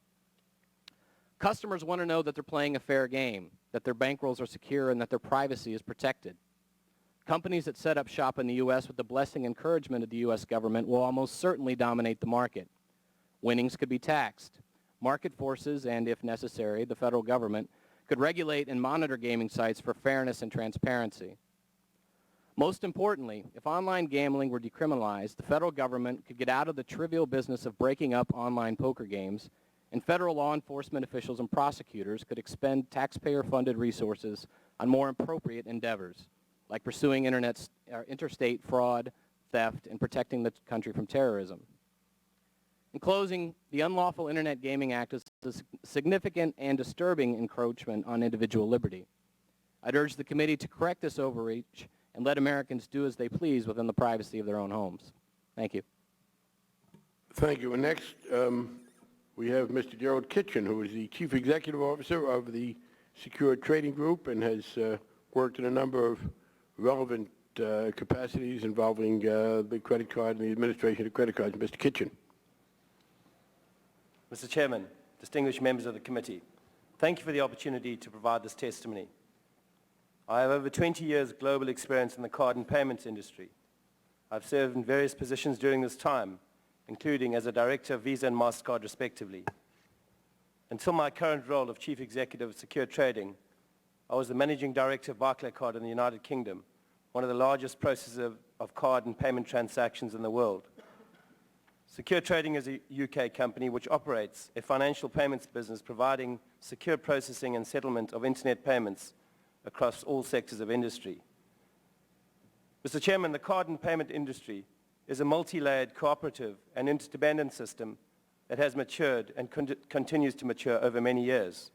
Customers want to know that they're playing a fair game, that their bankrolls are secure, and that their privacy is protected. Companies that set up shop in the U.S. with the blessing and encouragement of the U.S. government will almost certainly dominate the market. Winnings could be taxed. Market forces and, if necessary, the federal government could regulate and monitor gaming sites for fairness and transparency. Most importantly, if online gambling were decriminalized, the federal government could get out of the trivial business of breaking up online poker games and federal law enforcement officials and prosecutors could expend taxpayer-funded resources on more appropriate endeavors, like pursuing interstate fraud, theft, and protecting the country from terrorism. In closing, the Unlawful Internet Gaming Act is a significant and disturbing encroachment on individual liberty. I'd urge the committee to correct this overreach and let Americans do as they please within the privacy of their own homes. Thank you. Thank you. And next, we have Mr. Gerald Kitchen, who is the Chief Executive Officer of the Secure Trading Group and has worked in a number of relevant capacities involving the credit card and the administration of credit cards. Mr. Kitchen. Mr. Chairman, distinguished members of the committee, thank you for the opportunity to provide this testimony. I have over 20 years global experience in the card and payments industry. I've served in various positions during this time, including as a director of Visa and MasterCard respectively. Until my current role of Chief Executive of Secure Trading, I was the Managing Director of Barclaycard in the United Kingdom, one of the largest processors of card and payment transactions in the world. Secure Trading is a UK company which operates a financial payments business providing secure processing and settlement of internet payments across all sectors of industry. Mr. Chairman, the card and payment industry is a multi-layered, cooperative and interdependent system that has matured and continues to mature over many years.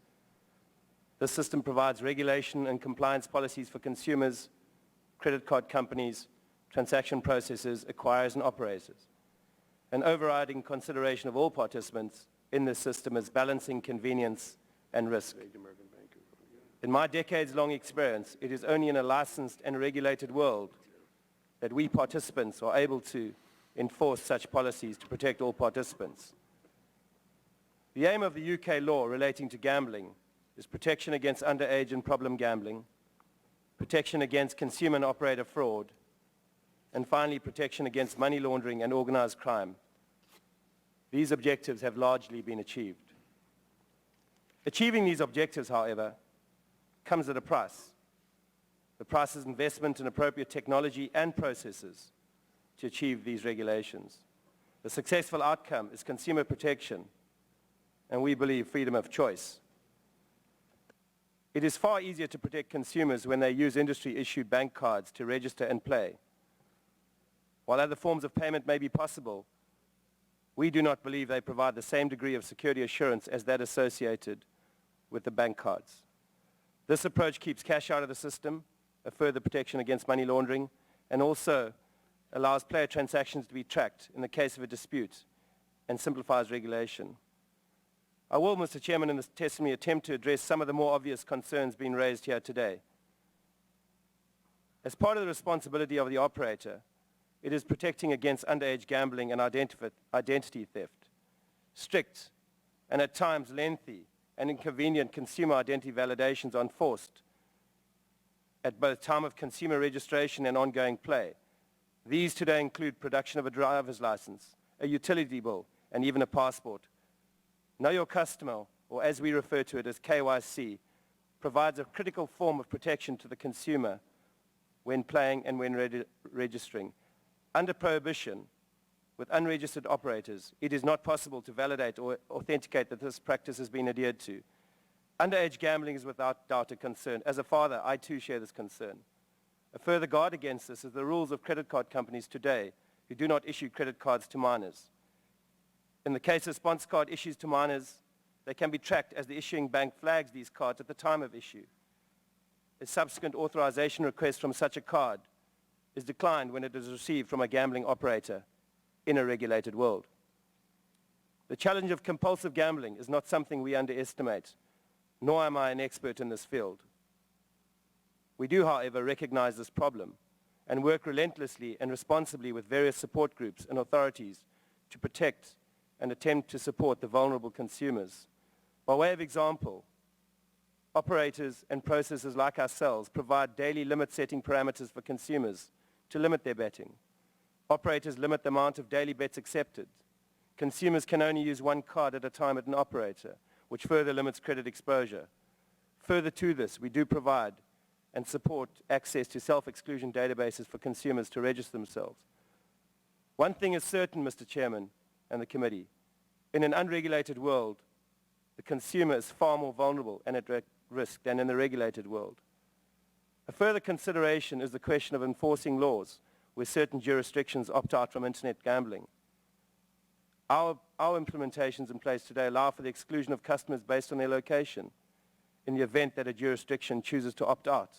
This system provides regulation and compliance policies for consumers, credit card companies, transaction processors, acquirers and operators. An overriding consideration of all participants in this system is balancing convenience and risk. In my decades-long experience, it is only in a licensed and regulated world that we participants are able to enforce such policies to protect all participants. The aim of the UK law relating to gambling is protection against underage and problem gambling, protection against consumer and operator fraud, and finally protection against money laundering and organized crime. These objectives have largely been achieved. Achieving these objectives, however, comes at a price. The price is investment in appropriate technology and processes to achieve these regulations. The successful outcome is consumer protection, and we believe freedom of choice. It is far easier to protect consumers when they use industry-issued bank cards to register and play. While other forms of payment may be possible, we do not believe they provide the same degree of security assurance as that associated with the bank cards. This approach keeps cash out of the system, a further protection against money laundering, and also allows player transactions to be tracked in the case of a dispute and simplifies regulation. I will, Mr. Chairman, in this testimony attempt to address some of the more obvious concerns being raised here today. As part of the responsibility of the operator, it is protecting against underage gambling and identity theft. Strict and at times lengthy and inconvenient consumer identity validations are enforced at both time of consumer registration and ongoing play. These today include production of a driver's license, a utility bill, and even a passport. Know Your Customer, or as we refer to it as KYC, provides a critical form of protection to the consumer when playing and when registering. Under prohibition, with unregistered operators, it is not possible to validate or authenticate that this practice has been adhered to. Underage gambling is without doubt a concern. As a father, I too share this concern. A further guard against this is the rules of credit card companies today who do not issue credit cards to minors. In the case of sponsor card issues to minors, they can be tracked as the issuing bank flags these cards at the time of issue. A subsequent authorization request from such a card is declined when it is received from a gambling operator in a regulated world. The challenge of compulsive gambling is not something we underestimate, nor am I an expert in this field. We do, however, recognize this problem and work relentlessly and responsibly with various support groups and authorities to protect and attempt to support the vulnerable consumers. By way of example, operators and processors like ourselves provide daily limit-setting parameters for consumers to limit their betting. Operators limit the amount of daily bets accepted. Consumers can only use one card at a time at an operator, which further limits credit exposure. Further to this, we do provide and support access to self-exclusion databases for consumers to register themselves. One thing is certain, Mr. Chairman and the committee, in an unregulated world, the consumer is far more vulnerable and at risk than in the regulated world. A further consideration is the question of enforcing laws where certain jurisdictions opt out from internet gambling. Our implementations in place today allow for the exclusion of customers based on their location in the event that a jurisdiction chooses to opt out.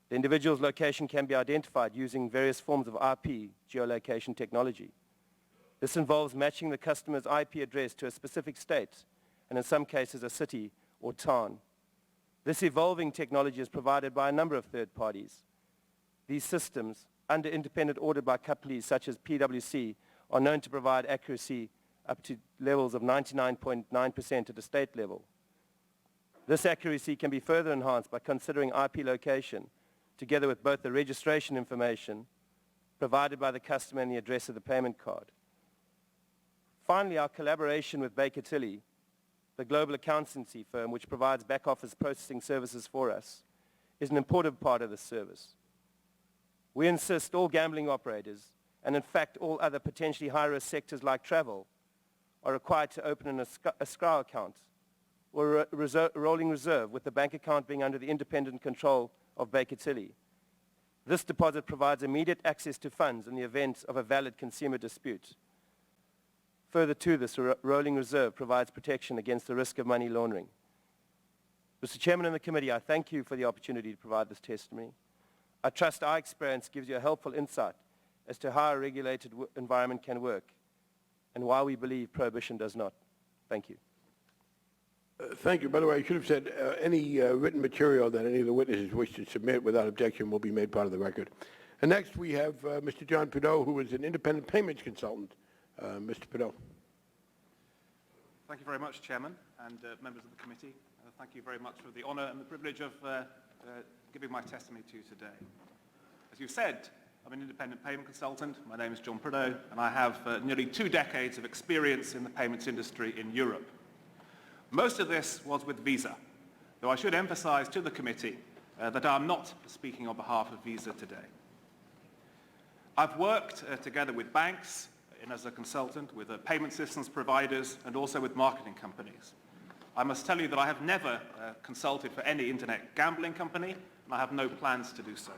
The individual's location can be identified using various forms of IP geolocation technology. This involves matching the customer's IP address to a specific state, and in some cases a city or town. This evolving technology is provided by a number of third parties. These systems, under independent audit by companies such as PwC, are known to provide accuracy up to levels of 99.9% at the state level. This accuracy can be further enhanced by considering IP location together with both the registration information provided by the customer and the address of the payment card. Finally, our collaboration with Baker Tilly, the global accountancy firm which provides back-office processing services for us, is an important part of this service. We insist all gambling operators, and in fact all other potentially high-risk sectors like travel, are required to open an escrow account or a rolling reserve, with the bank account being under the independent control of Baker Tilly. This deposit provides immediate access to funds in the event of a valid consumer dispute. Further to this, a rolling reserve provides protection against the risk of money laundering. Mr. Chairman and the committee, I thank you for the opportunity to provide this testimony. I trust our experience gives you a helpful insight as to how a regulated environment can work and why we believe prohibition does not. Thank you. Thank you. By the way, I should have said any written material that any of the witnesses wish to submit without objection will be made part of the record. And next we have Mr. John Prideaux, who is an independent payments consultant. Mr. Prideaux. Thank you very much, Chairman, and members of the committee. Thank you very much for the honour and the privilege of giving my testimony to you today. As you said, I'm an independent payment consultant. My name is John Prideaux, and I have nearly 2 decades of experience in the payments industry in Europe. Most of this was with Visa, though I should emphasise to the committee that I'm not speaking on behalf of Visa today. I've worked together with banks, and as a consultant, with payment systems providers, and also with marketing companies. I must tell you that I have never consulted for any internet gambling company, and I have no plans to do so.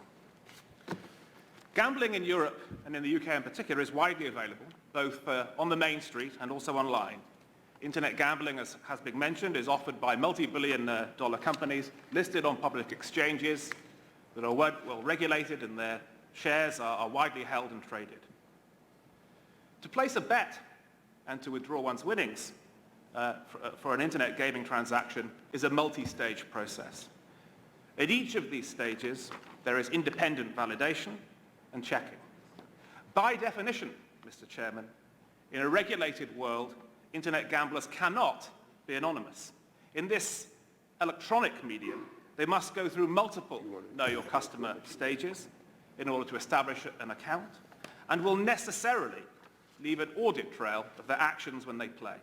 Gambling in Europe, and in the UK in particular, is widely available, both on the main street and also online. Internet gambling, as has been mentioned, is offered by multi-billion dollar companies listed on public exchanges that are well regulated, and their shares are widely held and traded. To place a bet and to withdraw one's winnings for an internet gaming transaction is a multi-stage process. At each of these stages, there is independent validation and checking. By definition, Mr. Chairman, in a regulated world, internet gamblers cannot be anonymous. In this electronic medium, they must go through multiple Know Your Customer stages in order to establish an account, and will necessarily leave an audit trail of their actions when they play.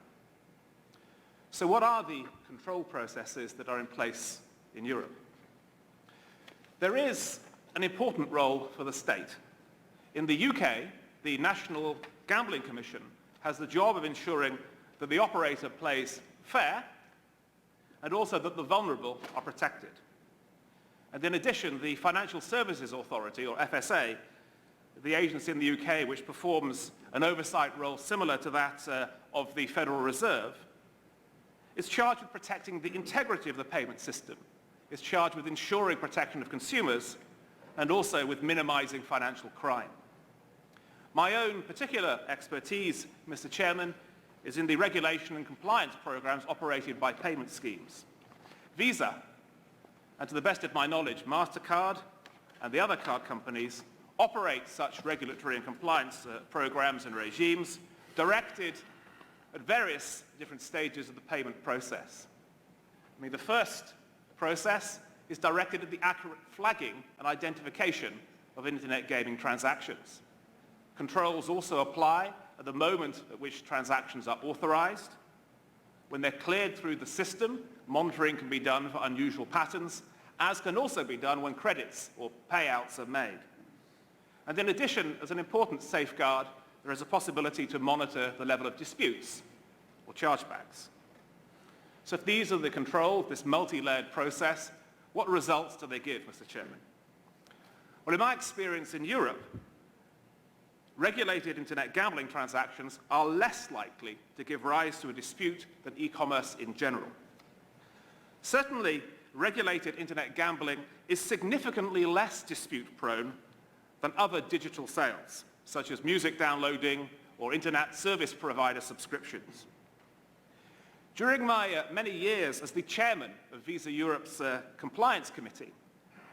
So what are the control processes that are in place in Europe? There is an important role for the state. In the UK, the National Gambling Commission has the job of ensuring that the operator plays fair and also that the vulnerable are protected. And in addition, the Financial Services Authority, or FSA, the agency in the UK which performs an oversight role similar to that of the Federal Reserve, is charged with protecting the integrity of the payment system, is charged with ensuring protection of consumers, and also with minimizing financial crime. My own particular expertise, Mr. Chairman, is in the regulation and compliance programs operated by payment schemes. Visa, and to the best of my knowledge, MasterCard and the other card companies operate such regulatory and compliance programs and regimes directed at various different stages of the payment process. I mean, the first process is directed at the accurate flagging and identification of internet gaming transactions. Controls also apply at the moment at which transactions are authorized. When they're cleared through the system, monitoring can be done for unusual patterns, as can also be done when credits or payouts are made. And in addition, as an important safeguard, there is a possibility to monitor the level of disputes or chargebacks. So if these are the controls, this multi-layered process, what results do they give, Mr. Chairman? Well, in my experience in Europe, regulated internet gambling transactions are less likely to give rise to a dispute than e-commerce in general. Certainly, regulated internet gambling is significantly less dispute-prone than other digital sales, such as music downloading or internet service provider subscriptions. During my many years as the chairman of Visa Europe's Compliance Committee,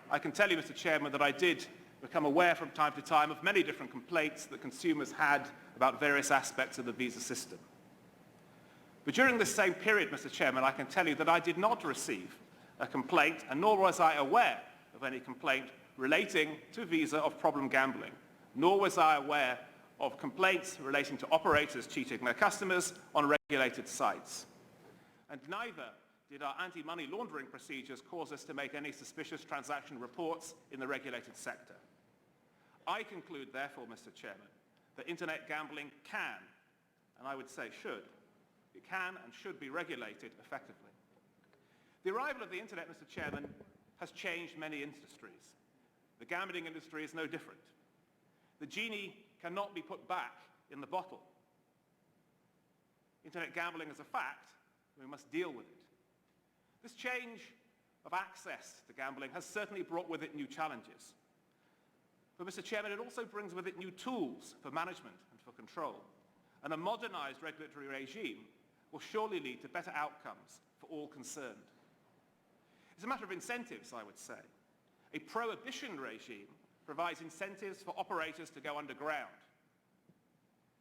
I can tell you, Mr. Chairman, that I did become aware from time to time of many different complaints that consumers had about various aspects of the Visa system. But during this same period, Mr. Chairman, I can tell you that I did not receive a complaint, and nor was I aware of any complaint relating to Visa of problem gambling, nor was I aware of complaints relating to operators cheating their customers on regulated sites. And neither did our anti-money laundering procedures cause us to make any suspicious transaction reports in the regulated sector. I conclude, therefore, Mr. Chairman, that internet gambling can, and I would say should, it can and should be regulated effectively. The arrival of the internet, Mr. Chairman, has changed many industries. The gambling industry is no different. The genie cannot be put back in the bottle. Internet gambling is a fact, and we must deal with it. This change of access to gambling has certainly brought with it new challenges. But, Mr. Chairman, it also brings with it new tools for management and for control. And a modernized regulatory regime will surely lead to better outcomes for all concerned. It's a matter of incentives, I would say. A prohibition regime provides incentives for operators to go underground.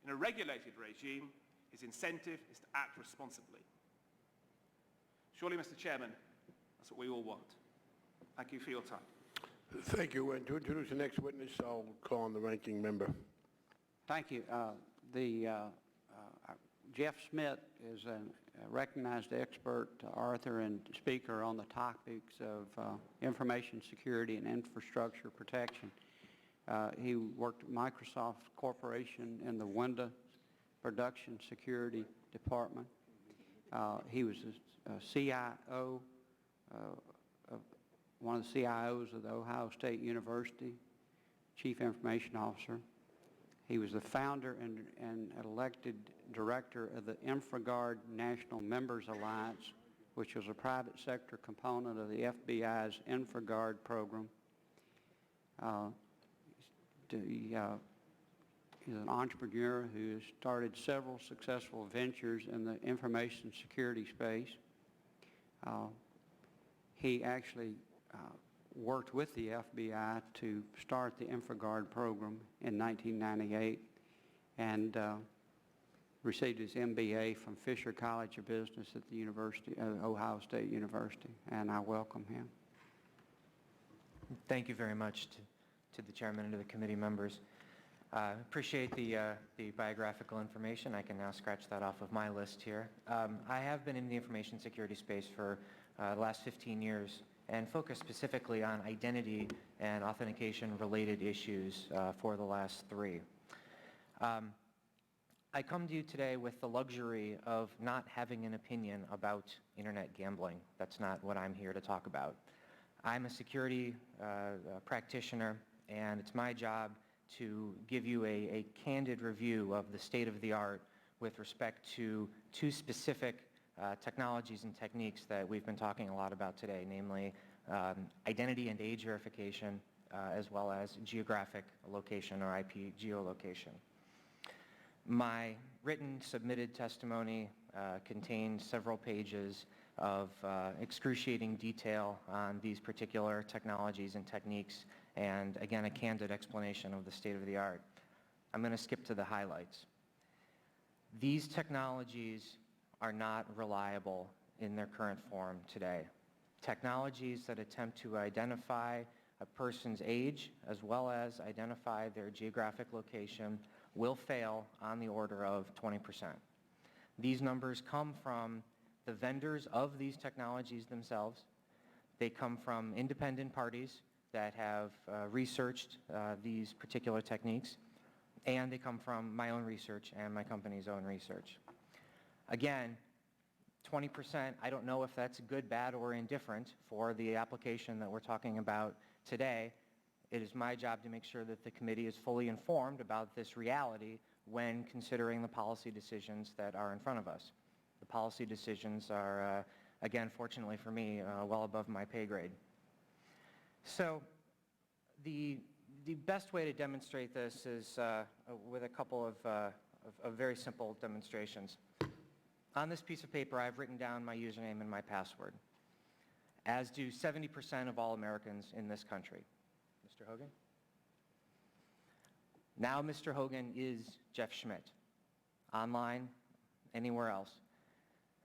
In a regulated regime, his incentive is to act responsibly. Surely, Mr. Chairman, that's what we all want. Thank you for your time. Thank you. And to introduce the next witness, I'll call on the ranking member. Thank you. Jeff Smith is a recognized expert, author, and speaker on the topics of information security and infrastructure protection. He worked at Microsoft Corporation in the Windows Production Security Department. He was a CIO, one of the CIOs of the Ohio State University, Chief Information Officer. He was the founder and elected director of the InfraGard National Members Alliance, which was a private sector component of the FBI's InfraGard program. He's an entrepreneur who has started several successful ventures in the information security space. He actually worked with the FBI to start the InfraGard program in 1998 and received his MBA from Fisher College of Business at the Ohio State University, and I welcome him. Thank you very much to the chairman and to the committee members. Appreciate the biographical information. I can now scratch that off of my list here. I have been in the information security space for the last 15 years and focused specifically on identity and authentication related issues for the last 3. I come to you today with the luxury of not having an opinion about internet gambling. That's not what I'm here to talk about. I'm a security practitioner, and it's my job to give you a candid review of the state of the art with respect to 2 specific technologies and techniques that we've been talking a lot about today, namely identity and age verification, as well as geographic location or IP geolocation. My written submitted testimony contains several pages of excruciating detail on these particular technologies and techniques, and again, a candid explanation of the state of the art. I'm going to skip to the highlights. These technologies are not reliable in their current form today. Technologies that attempt to identify a person's age as well as identify their geographic location will fail on the order of 20%. These numbers come from the vendors of these technologies themselves. They come from independent parties that have researched these particular techniques, and they come from my own research and my company's own research. Again, 20%, I don't know if that's good, bad, or indifferent for the application that we're talking about today. It is my job to make sure that the committee is fully informed about this reality when considering the policy decisions that are in front of us. The policy decisions are, again, fortunately for me, well above my pay grade. So the best way to demonstrate this is with a couple of very simple demonstrations. On this piece of paper, I've written down my username and my password, as do 70% of all Americans in this country. Mr. Hogan? Now Mr. Hogan is Jeff Schmidt, online, anywhere else.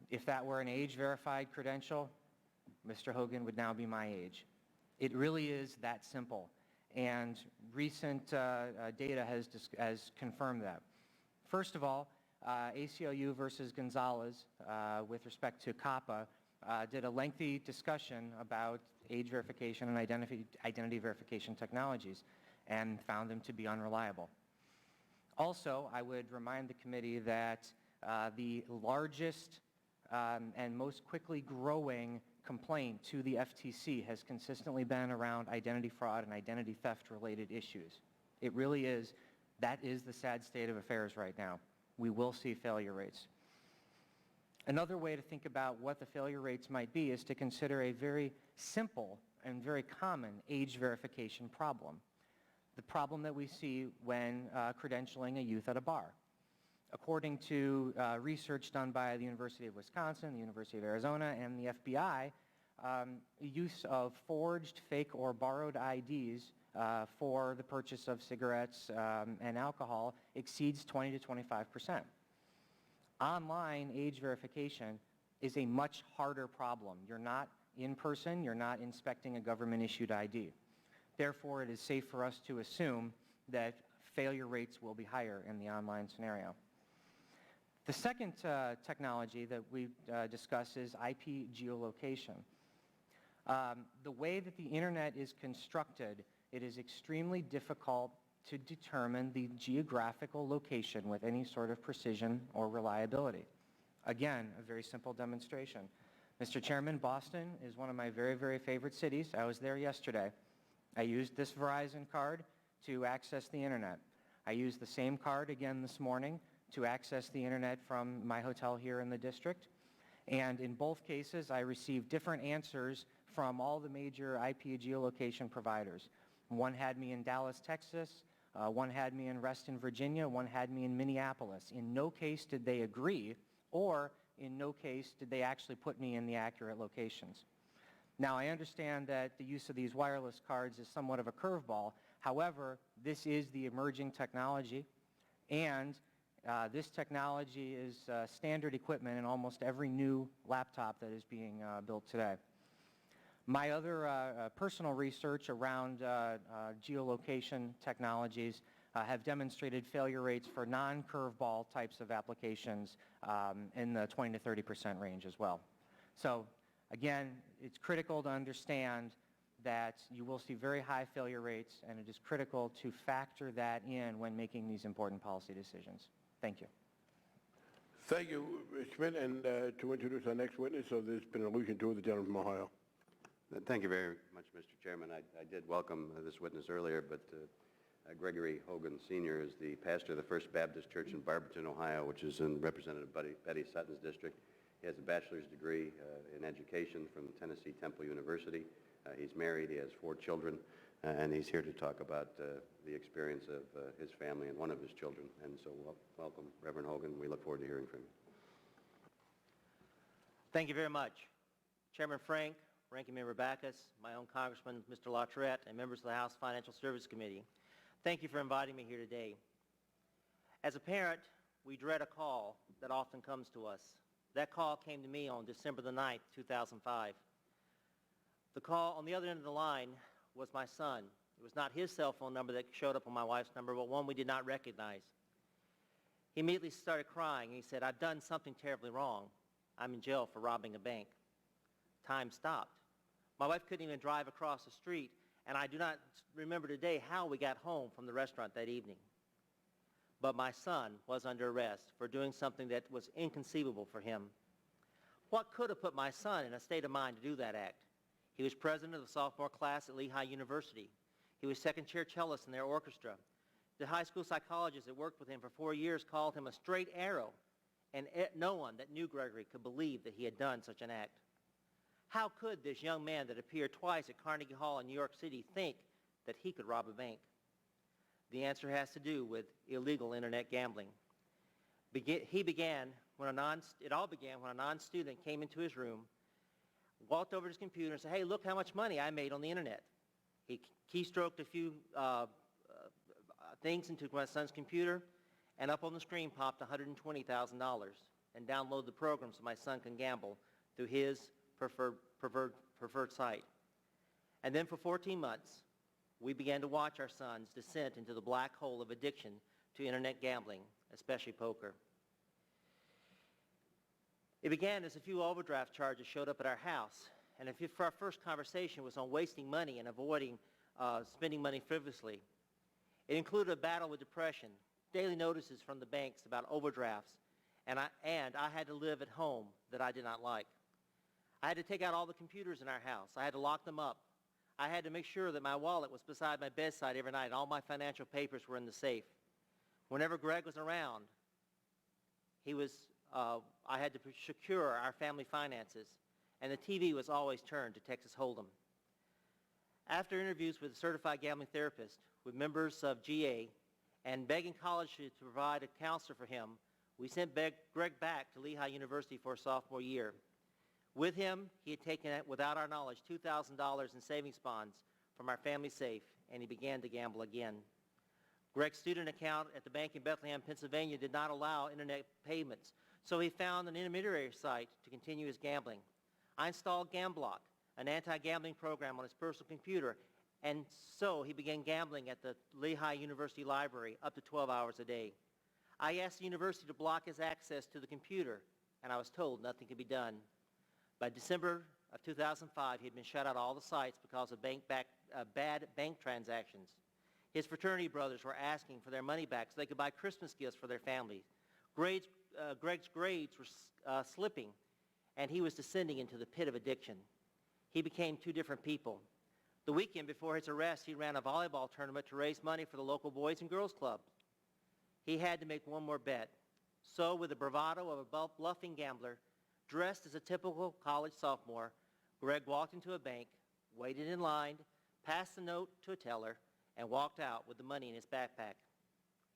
If that were an age-verified credential, Mr. Hogan would now be my age. It really is that simple, and recent data has confirmed that. First of all, ACLU versus Gonzalez, with respect to COPPA, did a lengthy discussion about age verification and identity verification technologies and found them to be unreliable. Also, I would remind the committee that the largest and most quickly growing complaint to the FTC has consistently been around identity fraud and identity theft related issues. It really is, that is the sad state of affairs right now. We will see failure rates. Another way to think about what the failure rates might be is to consider a very simple and very common age verification problem. The problem that we see when credentialing a youth at a bar. According to research done by the University of Wisconsin, the University of Arizona, and the FBI, the use of forged, fake, or borrowed IDs for the purchase of cigarettes and alcohol exceeds 20 to 25%. Online age verification is a much harder problem. You're not in person, you're not inspecting a government-issued ID. Therefore, it is safe for us to assume that failure rates will be higher in the online scenario. The second technology that we discuss is IP geolocation. The way that the internet is constructed, it is extremely difficult to determine the geographical location with any sort of precision or reliability. Again, a very simple demonstration. Mr. Chairman, Boston is one of my very, very favorite cities. I was there yesterday. I used this Verizon card to access the internet. I used the same card again this morning to access the internet from my hotel here in the district. And in both cases, I received different answers from all the major IP geolocation providers. One had me in Dallas, Texas. One had me in Reston, Virginia. One had me in Minneapolis. In no case did they agree, or in no case did they actually put me in the accurate locations. Now, I understand that the use of these wireless cards is somewhat of a curveball. However, this is the emerging technology, and this technology is standard equipment in almost every new laptop that is being built today. My other personal research around geolocation technologies have demonstrated failure rates for non-curveball types of applications in the 20 to 30% range as well. So again, it's critical to understand that you will see very high failure rates, and it is critical to factor that in when making these important policy decisions. Thank you. Thank you, Mr. Schmidt. And to introduce our next witness, so there's been an allusion to the gentleman from Ohio. Thank you very much, Mr. Chairman. I did welcome this witness earlier, but Gregory Hogan Sr. is the pastor of the First Baptist Church in Barberton, Ohio, which is in Representative Betty Sutton's district. He has a bachelor's degree in education from Tennessee Temple University. He's married, he has 4 children, and he's here to talk about the experience of his family and one of his children. And so welcome, Reverend Hogan. We look forward to hearing from you. Thank you very much. Chairman Frank, Ranking Member Backus, my own Congressman, Mr. LaTourette, and members of the House Financial Services Committee, thank you for inviting me here today. As a parent, we dread a call that often comes to us. That call came to me on December the 9th, 2005. The call on the other end of the line was my son. It was not his cell phone number that showed up on my wife's number, but one we did not recognize. He immediately started crying, and he said, "I've done something terribly wrong. I'm in jail for robbing a bank." Time stopped. My wife couldn't even drive across the street, and I do not remember today how we got home from the restaurant that evening. But my son was under arrest for doing something that was inconceivable for him. What could have put my son in a state of mind to do that act? He was president of the sophomore class at Lehigh University. He was second chair cellist in their orchestra. The high school psychologist that worked with him for 4 years called him a straight arrow, and no one that knew Gregory could believe that he had done such an act. How could this young man that appeared twice at Carnegie Hall in New York City think that he could rob a bank? The answer has to do with illegal internet gambling. It all began when a non-student came into his room, walked over to his computer and said, "Hey, look how much money I made on the internet." He keystroked a few things into my son's computer, and up on the screen popped $120,000, and download the program so my son can gamble through his preferred site. And then for 14 months, we began to watch our son's descent into the black hole of addiction to internet gambling, especially poker. It began as a few overdraft charges showed up at our house, and our first conversation was on wasting money and avoiding spending money frivolously. It included a battle with depression, daily notices from the banks about overdrafts, and I had to live at home that I did not like. I had to take out all the computers in our house. I had to lock them up. I had to make sure that my wallet was beside my bedside every night and all my financial papers were in the safe. Whenever Greg was around, I had to secure our family finances, and the TV was always turned to Texas Hold'em. After interviews with a certified gambling therapist, with members of GA, and begging college to provide a counselor for him, we sent Greg back to Lehigh University for his sophomore year. With him, he had taken, without our knowledge, $2,000 in savings bonds from our family safe, and he began to gamble again. Greg's student account at the bank in Bethlehem, Pennsylvania did not allow internet payments, so he found an intermediary site to continue his gambling. I installed Gamblock, an anti-gambling program on his personal computer, and so he began gambling at the Lehigh University Library up to 12 hours a day. I asked the university to block his access to the computer, and I was told nothing could be done. By December of 2005, he had been shut out of all the sites because of bad bank transactions. His fraternity brothers were asking for their money back so they could buy Christmas gifts for their families. Greg's grades were slipping, and he was descending into the pit of addiction. He became two different people. The weekend before his arrest, he ran a volleyball tournament to raise money for the local Boys and Girls Club. He had to make one more bet. So, with the bravado of a bluffing gambler, dressed as a typical college sophomore, Greg walked into a bank, waited in line, passed the note to a teller, and walked out with the money in his backpack.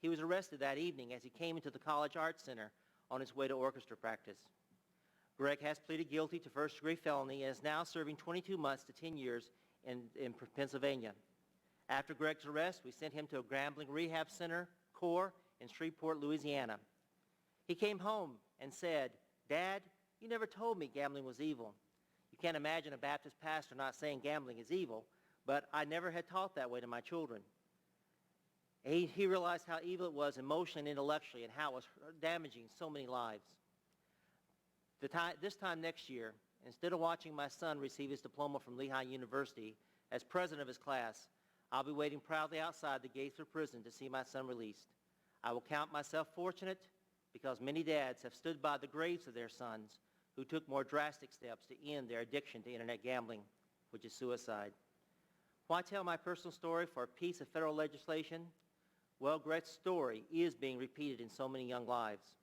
He was arrested that evening as he came into the College Arts Center on his way to orchestra practice. Greg has pleaded guilty to first-degree felony and is now serving 22 months to 10 years in Pennsylvania. After Greg's arrest, we sent him to a gambling rehab center, CORE, in Shreveport, Louisiana. He came home and said, "Dad, you never told me gambling was evil." You can't imagine a Baptist pastor not saying gambling is evil, but I never had taught that way to my children. He realized how evil it was emotionally and intellectually and how it was damaging so many lives. This time next year, instead of watching my son receive his diploma from Lehigh University as president of his class, I'll be waiting proudly outside the gates of prison to see my son released. I will count myself fortunate because many dads have stood by the graves of their sons who took more drastic steps to end their addiction to internet gambling, which is suicide. Why tell my personal story for a piece of federal legislation? Well, Greg's story is being repeated in so many young lives.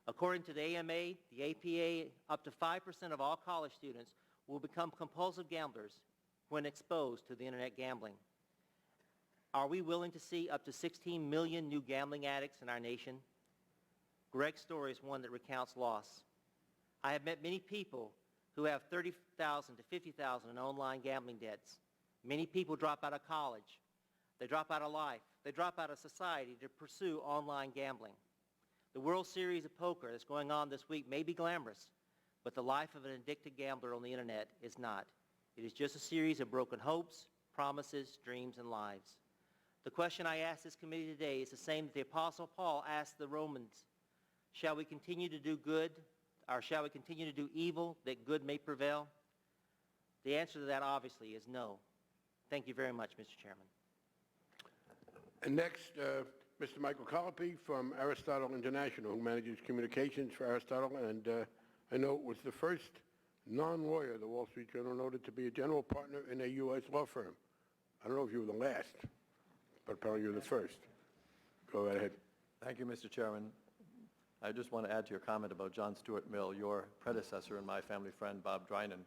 According to the AMA, the APA, up to 5% of all college students will become compulsive gamblers when exposed to the internet gambling. Are we willing to see up to 16 million new gambling addicts in our nation? Greg's story is one that recounts loss. I have met many people who have $30,000 to $50,000 in online gambling debts. Many people drop out of college. They drop out of life. They drop out of society to pursue online gambling. The World Series of Poker that's going on this week may be glamorous, but the life of an addicted gambler on the internet is not. It is just a series of broken hopes, promises, dreams, and lives. The question I ask this committee today is the same that the Apostle Paul asked the Romans. Shall we continue to do good, or shall we continue to do evil that good may prevail? The answer to that obviously is no. Thank you very much, Mr. Chairman. And next, Mr. Michael Colopy from Aristotle International, who manages communications for Aristotle and I know it was the first non-lawyer the Wall Street Journal noted to be a general partner in a U.S. law firm. I don't know if you were the last, but apparently you're the first. Go right ahead. Thank you, Mr. Chairman. I just want to add to your comment about John Stuart Mill. Your predecessor and my family friend, Bob Drinan,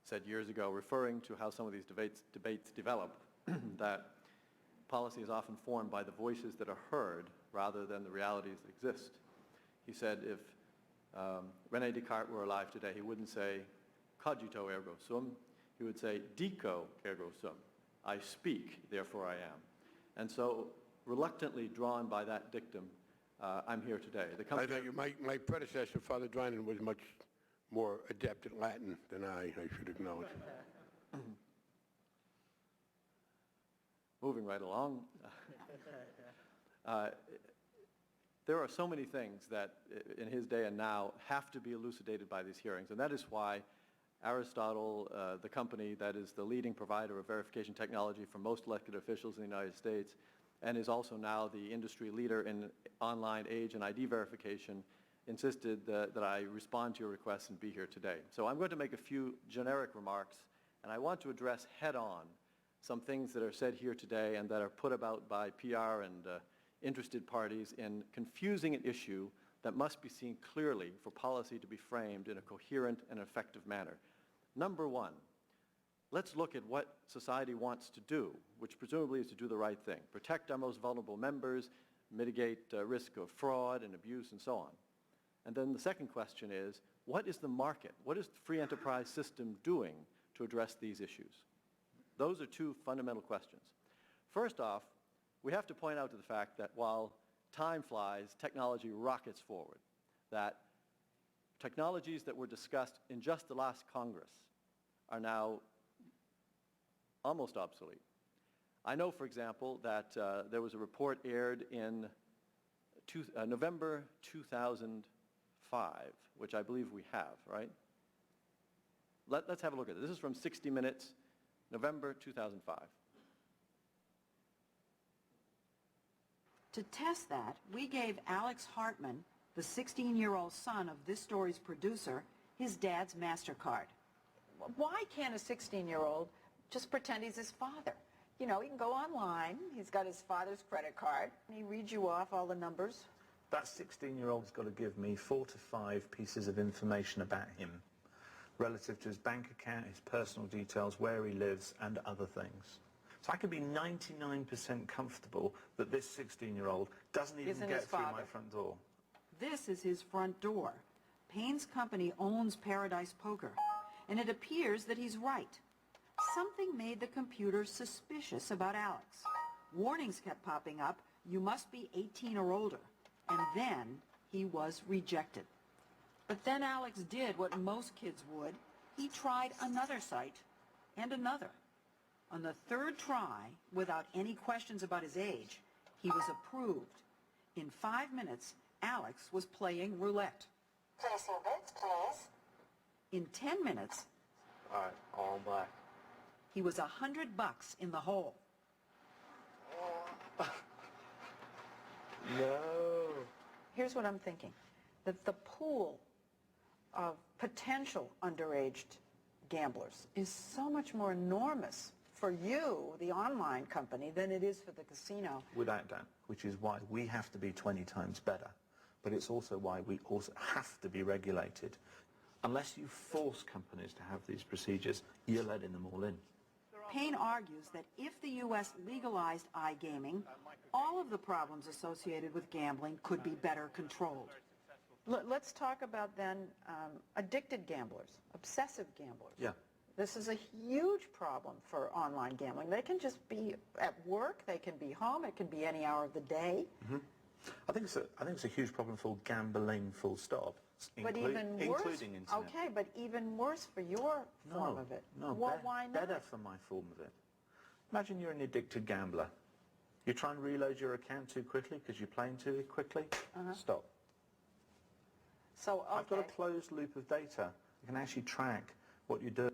said years ago, referring to how some of these debates develop, that policy is often formed by the voices that are heard rather than the realities that exist. He said if René Descartes were alive today, he wouldn't say, cogito ergo sum. He would say, dico ergo sum. I speak, therefore I am. And so, reluctantly drawn by that dictum, I'm here today. I thank you. My predecessor, Father Drinan, was much more adept at Latin than I should acknowledge. Moving right along. There are so many things that in his day and now have to be elucidated by these hearings, and that is why Aristotle, the company that is the leading provider of verification technology for most elected officials in the United States, and is also now the industry leader in online age and ID verification, insisted that I respond to your request and be here today. So I'm going to make a few generic remarks, and I want to address head-on some things that are said here today and that are put about by PR and interested parties in confusing an issue that must be seen clearly for policy to be framed in a coherent and effective manner. Number one, let's look at what society wants to do, which presumably is to do the right thing, protect our most vulnerable members, mitigate risk of fraud and abuse and so on. And then the second question is, what is the market? What is the free enterprise system doing to address these issues? Those are two fundamental questions. First off, we have to point out to the fact that while time flies, technology rockets forward, that technologies that were discussed in just the last Congress are now almost obsolete. I know, for example, that there was a report aired in November 2005, which I believe we have, right? Let's have a look at it. This is from 60 Minutes, November 2005. To test that, we gave Alex Hartman, the 16-year-old son of this story's producer, his dad's MasterCard. Why can't a 16-year-old just pretend he's his father? You know, he can go online, he's got his father's credit card, and he reads you off all the numbers. That 16-year-old's got to give me 4 to 5 pieces of information about him, relative to his bank account, his personal details, where he lives, and other things. So I could be 99% comfortable that this 16-year-old doesn't even get through my front door. This is his front door. Payne's company owns Paradise Poker, and it appears that he's right. Something made the computer suspicious about Alex. Warnings kept popping up, you must be 18 or older. And then he was rejected. But then Alex did what most kids would. He tried another site and another. On the third try, without any questions about his age, he was approved. In 5 minutes, Alex was playing roulette. Place your bets, please. In 10 minutes, All right, all black. he was $100 in the hole. No. Here's what I'm thinking, that the pool of potential underage gamblers is so much more enormous for you, the online company, than it is for the casino. Without doubt, which is why we have to be 20 times better. But it's also why we also have to be regulated. Unless you force companies to have these procedures, you're letting them all in. Payne argues that if the U.S. legalized iGaming, all of the problems associated with gambling could be better controlled. Let's talk about then addicted gamblers, obsessive gamblers. Yeah. This is a huge problem for online gambling. They can just be at work, they can be home, it can be any hour of the day. Mm-hmm. I think it's a huge problem for gambling, full stop. But even worse, including internet. okay, but even worse for your form of it. No, well, why not? Better for my form of it. Imagine you're an addicted gambler. You try and reload your account too quickly because you're playing too quickly. Stop. So, okay. I've got a closed loop of data. I can actually track what you do.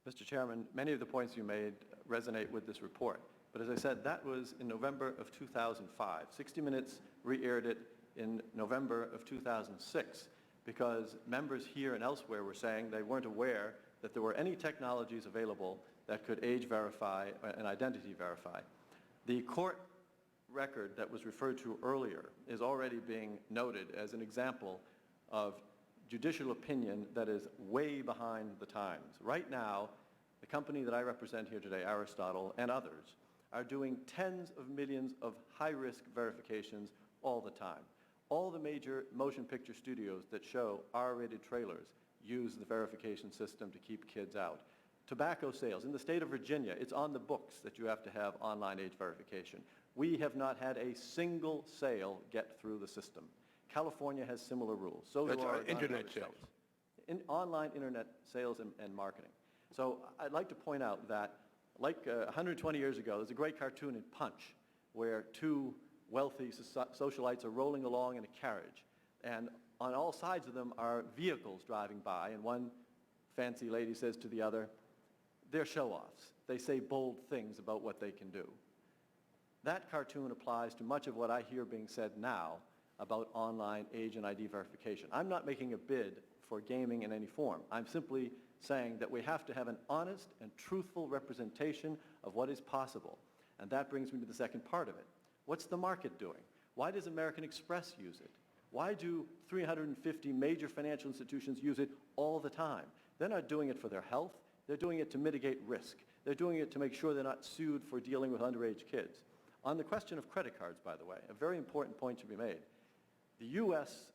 Mr. Chairman, many of the points you made resonate with this report. But as I said, that was in November of 2005. 60 Minutes re-aired it in November of 2006 because members here and elsewhere were saying they weren't aware that there were any technologies available that could age verify and identity verify. The court record that was referred to earlier is already being noted as an example of judicial opinion that is way behind the times. Right now, the company that I represent here today, Aristotle, and others, are doing tens of millions of high-risk verifications all the time. All the major motion picture studios that show R-rated trailers use the verification system to keep kids out. Tobacco sales. In the state of Virginia, it's on the books that you have to have online age verification. We have not had a single sale get through the system. California has similar rules. So That's do our internet sales. Online internet sales and marketing. So I'd like to point out that, like 120 years ago, there's a great cartoon in Punch where two wealthy socialites are rolling along in a carriage. And on all sides of them are vehicles driving by. And one fancy lady says to the other, they're show-offs. They say bold things about what they can do. That cartoon applies to much of what I hear being said now about online age and ID verification. I'm not making a bid for gaming in any form. I'm simply saying that we have to have an honest and truthful representation of what is possible. And that brings me to the second part of it. What's the market doing? Why does American Express use it? Why do 350 major financial institutions use it all the time? They're not doing it for their health. They're doing it to mitigate risk. They're doing it to make sure they're not sued for dealing with underage kids. On the question of credit cards, by the way, a very important point to be made. The U.S.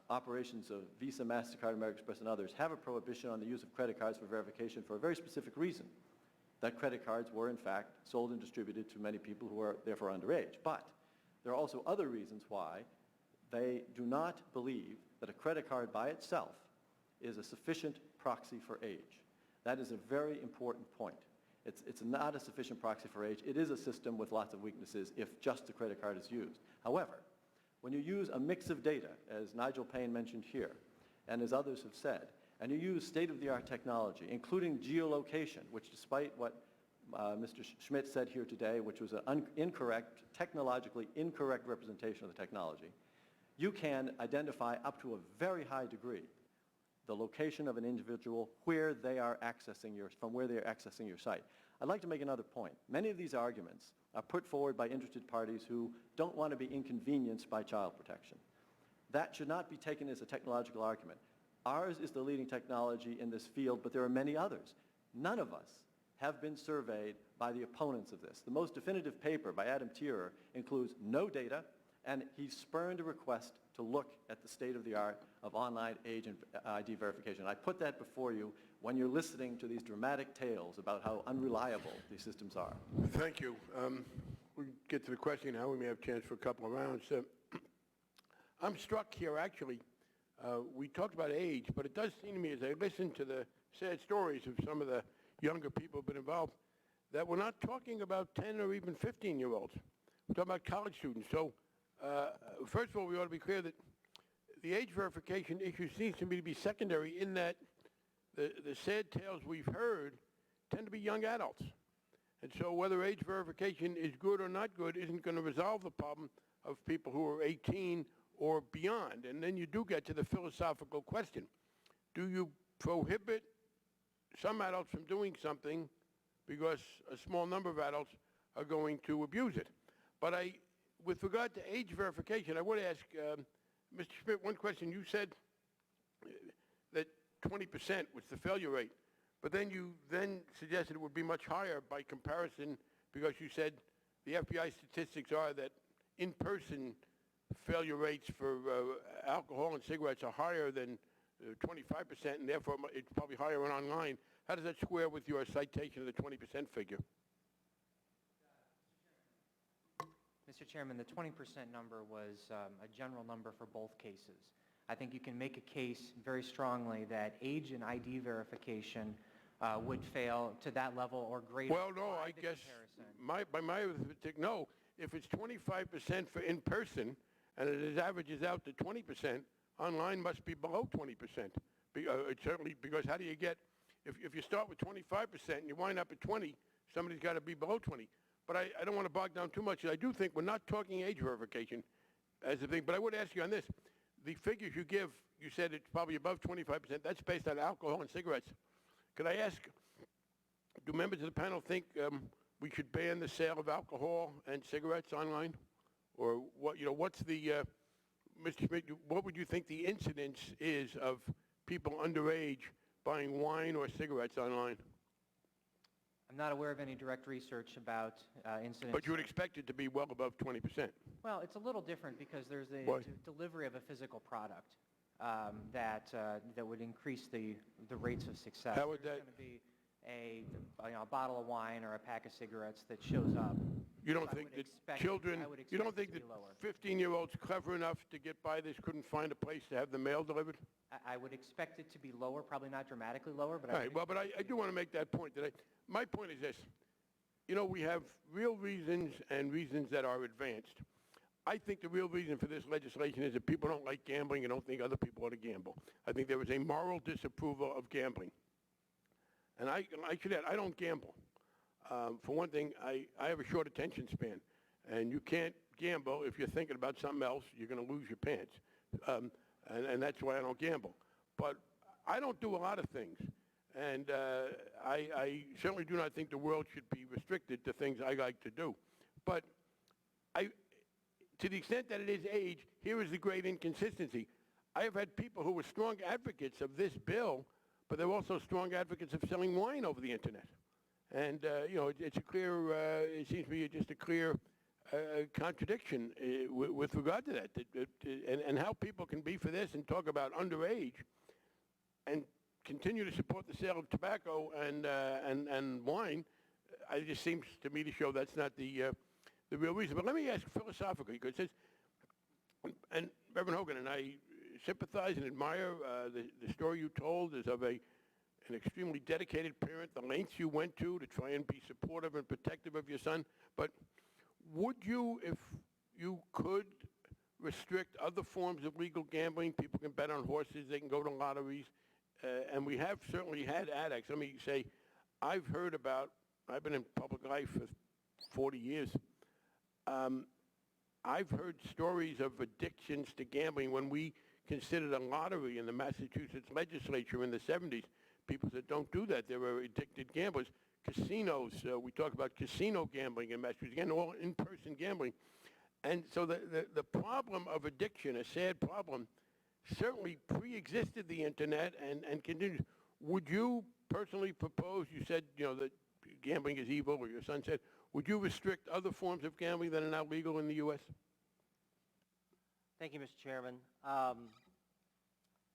Operations of Visa, MasterCard, American Express, and others have a prohibition on the use of credit cards for verification for a very specific reason, that credit cards were, in fact, sold and distributed to many people who are therefore underage. But there are also other reasons why they do not believe that a credit card by itself is a sufficient proxy for age. That is a very important point. It's not a sufficient proxy for age. It is a system with lots of weaknesses if just the credit card is used. However, when you use a mix of data, as Nigel Payne mentioned here, and as others have said, and you use state-of-the-art technology, including geolocation, which despite what Mr. Schmidt said here today, which was an technologically incorrect representation of the technology, you can identify up to a very high degree the location of an individual where they are accessing from where they are accessing your site. I'd like to make another point. Many of these arguments are put forward by interested parties who don't want to be inconvenienced by child protection. That should not be taken as a technological argument. Ours is the leading technology in this field, but there are many others. None of us have been surveyed by the opponents of this. The most definitive paper by Adam Tierer includes no data, and he spurned a request to look at the state-of-the-art of online age and ID verification. I put that before you when you're listening to these dramatic tales about how unreliable these systems are. Thank you. We'll get to the question now. We may have a chance for a couple of rounds. I'm struck here, actually. We talked about age, but it does seem to me as I listen to the sad stories of some of the younger people who have been involved, that we're not talking about 10 or even 15-year-olds. We're talking about college students. So first of all, we ought to be clear that the age verification issue seems to me to be secondary in that the sad tales we've heard tend to be young adults. And so whether age verification is good or not good isn't going to resolve the problem of people who are 18 or beyond. And then you do get to the philosophical question. Do you prohibit some adults from doing something because a small number of adults are going to abuse it? But with regard to age verification, I want to ask Mr. Schmidt one question. You said that 20% was the failure rate, but then you suggested it would be much higher by comparison because you said the FBI statistics are that in-person failure rates for alcohol and cigarettes are higher than 25%, and therefore it's probably higher on online. How does that square with your citation of the 20% figure? Mr. Chairman, the 20% number was a general number for both cases. I think you can make a case very strongly that age and ID verification would fail to that level or greater. Well, no, I guess by my arithmetic, no. If it's 25% for in-person and it averages out to 20%, online must be below 20%. It's certainly because how do you get, if you start with 25% and you wind up at 20, somebody's got to be below 20. But I don't want to bog down too much. I do think we're not talking age verification as a thing. But I would ask you on this. The figures you give, you said it's probably above 25%. That's based on alcohol and cigarettes. Could I ask, do members of the panel think we should ban the sale of alcohol and cigarettes online? Or what, what's the, Mr. Schmidt, what would you think the incidence is of people underage buying wine or cigarettes online? I'm not aware of any direct research about incidents. But you would expect it to be well above 20%. Well, it's a little different because there's a delivery of a physical product that would increase the rates of success. How would There's that? going to be a bottle of wine or a pack of cigarettes that shows up. You don't think that children, you don't think that 15-year-olds clever enough to get by this couldn't find a place to have the mail delivered? I would expect it to be lower, probably not dramatically lower, but All right, well, but I do want to make that point today. My point is this. We have real reasons and reasons that are advanced. I think the real reason for this legislation is that people don't like gambling and don't think other people ought to gamble. I think there is a moral disapproval of gambling. And I should add, I don't gamble. For one thing, I have a short attention span. And you can't gamble if you're thinking about something else. You're going to lose your pants. And that's why I don't gamble. But I don't do a lot of things. And I certainly do not think the world should be restricted to things I like to do. But to the extent that it is age, here is the great inconsistency. I have had people who were strong advocates of this bill, but they're also strong advocates of selling wine over the Internet. And, it's a clear, it seems to me just a clear contradiction with regard to that. And how people can be for this and talk about underage and continue to support the sale of tobacco and wine, it just seems to me to show that's not the real reason. But let me ask philosophically, because it says, and Reverend Hogan and I sympathize and admire the story you told is of an extremely dedicated parent, the lengths you went to try and be supportive and protective of your son. But would you, if you could, restrict other forms of legal gambling? People can bet on horses, they can go to lotteries, and we have certainly had addicts. Let me say, I've been in public life for 40 years. I've heard stories of addictions to gambling when we considered a lottery in the Massachusetts legislature in the 70s. People said, don't do that. They were addicted gamblers. Casinos, we talk about casino gambling in Massachusetts, again, all in-person gambling. And so the problem of addiction, a sad problem, certainly pre-existed the Internet and continues. Would you personally propose, you said, that gambling is evil, or your son said, would you restrict other forms of gambling that are now legal in the U.S.? Thank you, Mr. Chairman.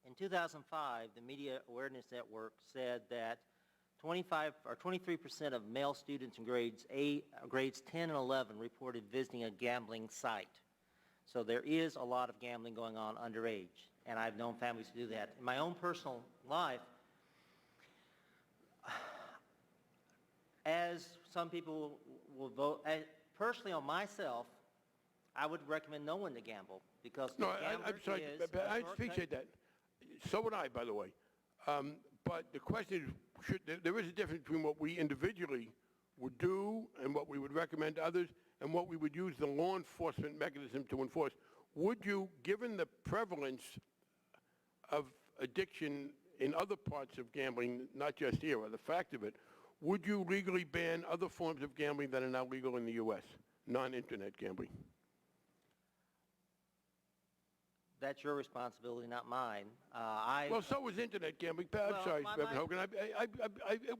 In 2005, the Media Awareness Network said that 23% of male students in grades 10 and 11 reported visiting a gambling site. So there is a lot of gambling going on underage, and I've known families to do that. In my own personal life, as some people will vote, personally on myself, I would recommend no one to gamble because no, I'm sorry, I appreciate that. So would I, by the way. But the question is, there is a difference between what we individually would do and what we would recommend to others and what we would use the law enforcement mechanism to enforce. Would you, given the prevalence of addiction in other parts of gambling, not just here, or the fact of it, would you legally ban other forms of gambling that are now legal in the U.S., non-Internet gambling? That's your responsibility, not mine. Well, so was Internet gambling. I'm sorry, Reverend Hogan.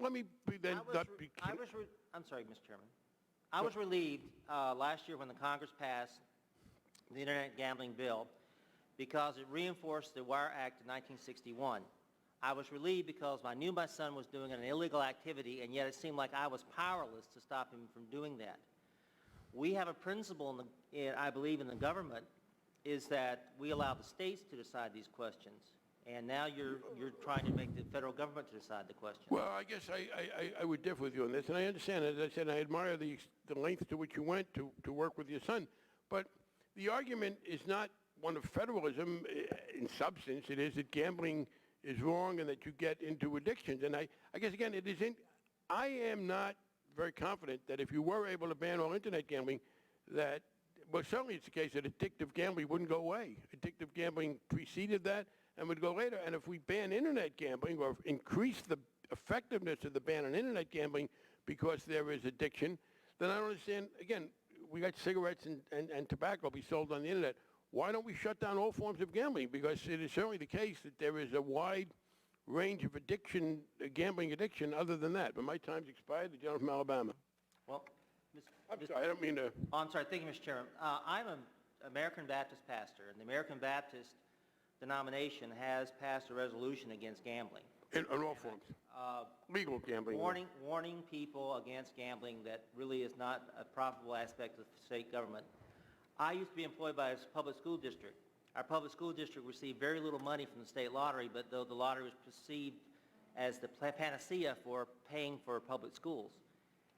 Let me then not be... I'm sorry, Mr. Chairman. I was relieved last year when the Congress passed the Internet gambling bill because it reinforced the Wire Act of 1961. I was relieved because I knew my son was doing an illegal activity, and yet it seemed like I was powerless to stop him from doing that. We have a principle, I believe, in the government, is that we allow the states to decide these questions. And now you're trying to make the federal government to decide the question. Well, I guess I would differ with you on this, and I understand. As I said, I admire the length to which you went to work with your son. But the argument is not one of federalism in substance. It is that gambling is wrong and that you get into addictions. And I guess, again, I am not very confident that if you were able to ban all internet gambling, that, well, certainly it's the case that addictive gambling wouldn't go away. Addictive gambling preceded that and would go later. And if we ban internet gambling or increase the effectiveness of the ban on internet gambling because there is addiction, then I don't understand, again, we got cigarettes and tobacco be sold on the internet. Why don't we shut down all forms of gambling? Because it is certainly the case that there is a wide range of addiction, gambling addiction other than that. But my time's expired. The gentleman from Alabama. Well, I'm sorry, I don't mean to... Oh, I'm sorry. Thank you, Mr. Chairman. I'm an American Baptist pastor, and the American Baptist denomination has passed a resolution against gambling. In all forms. Legal gambling. Warning people against gambling that really is not a profitable aspect of the state government. I used to be employed by a public school district. Our public school district received very little money from the state lottery, but though the lottery was perceived as the panacea for paying for public schools.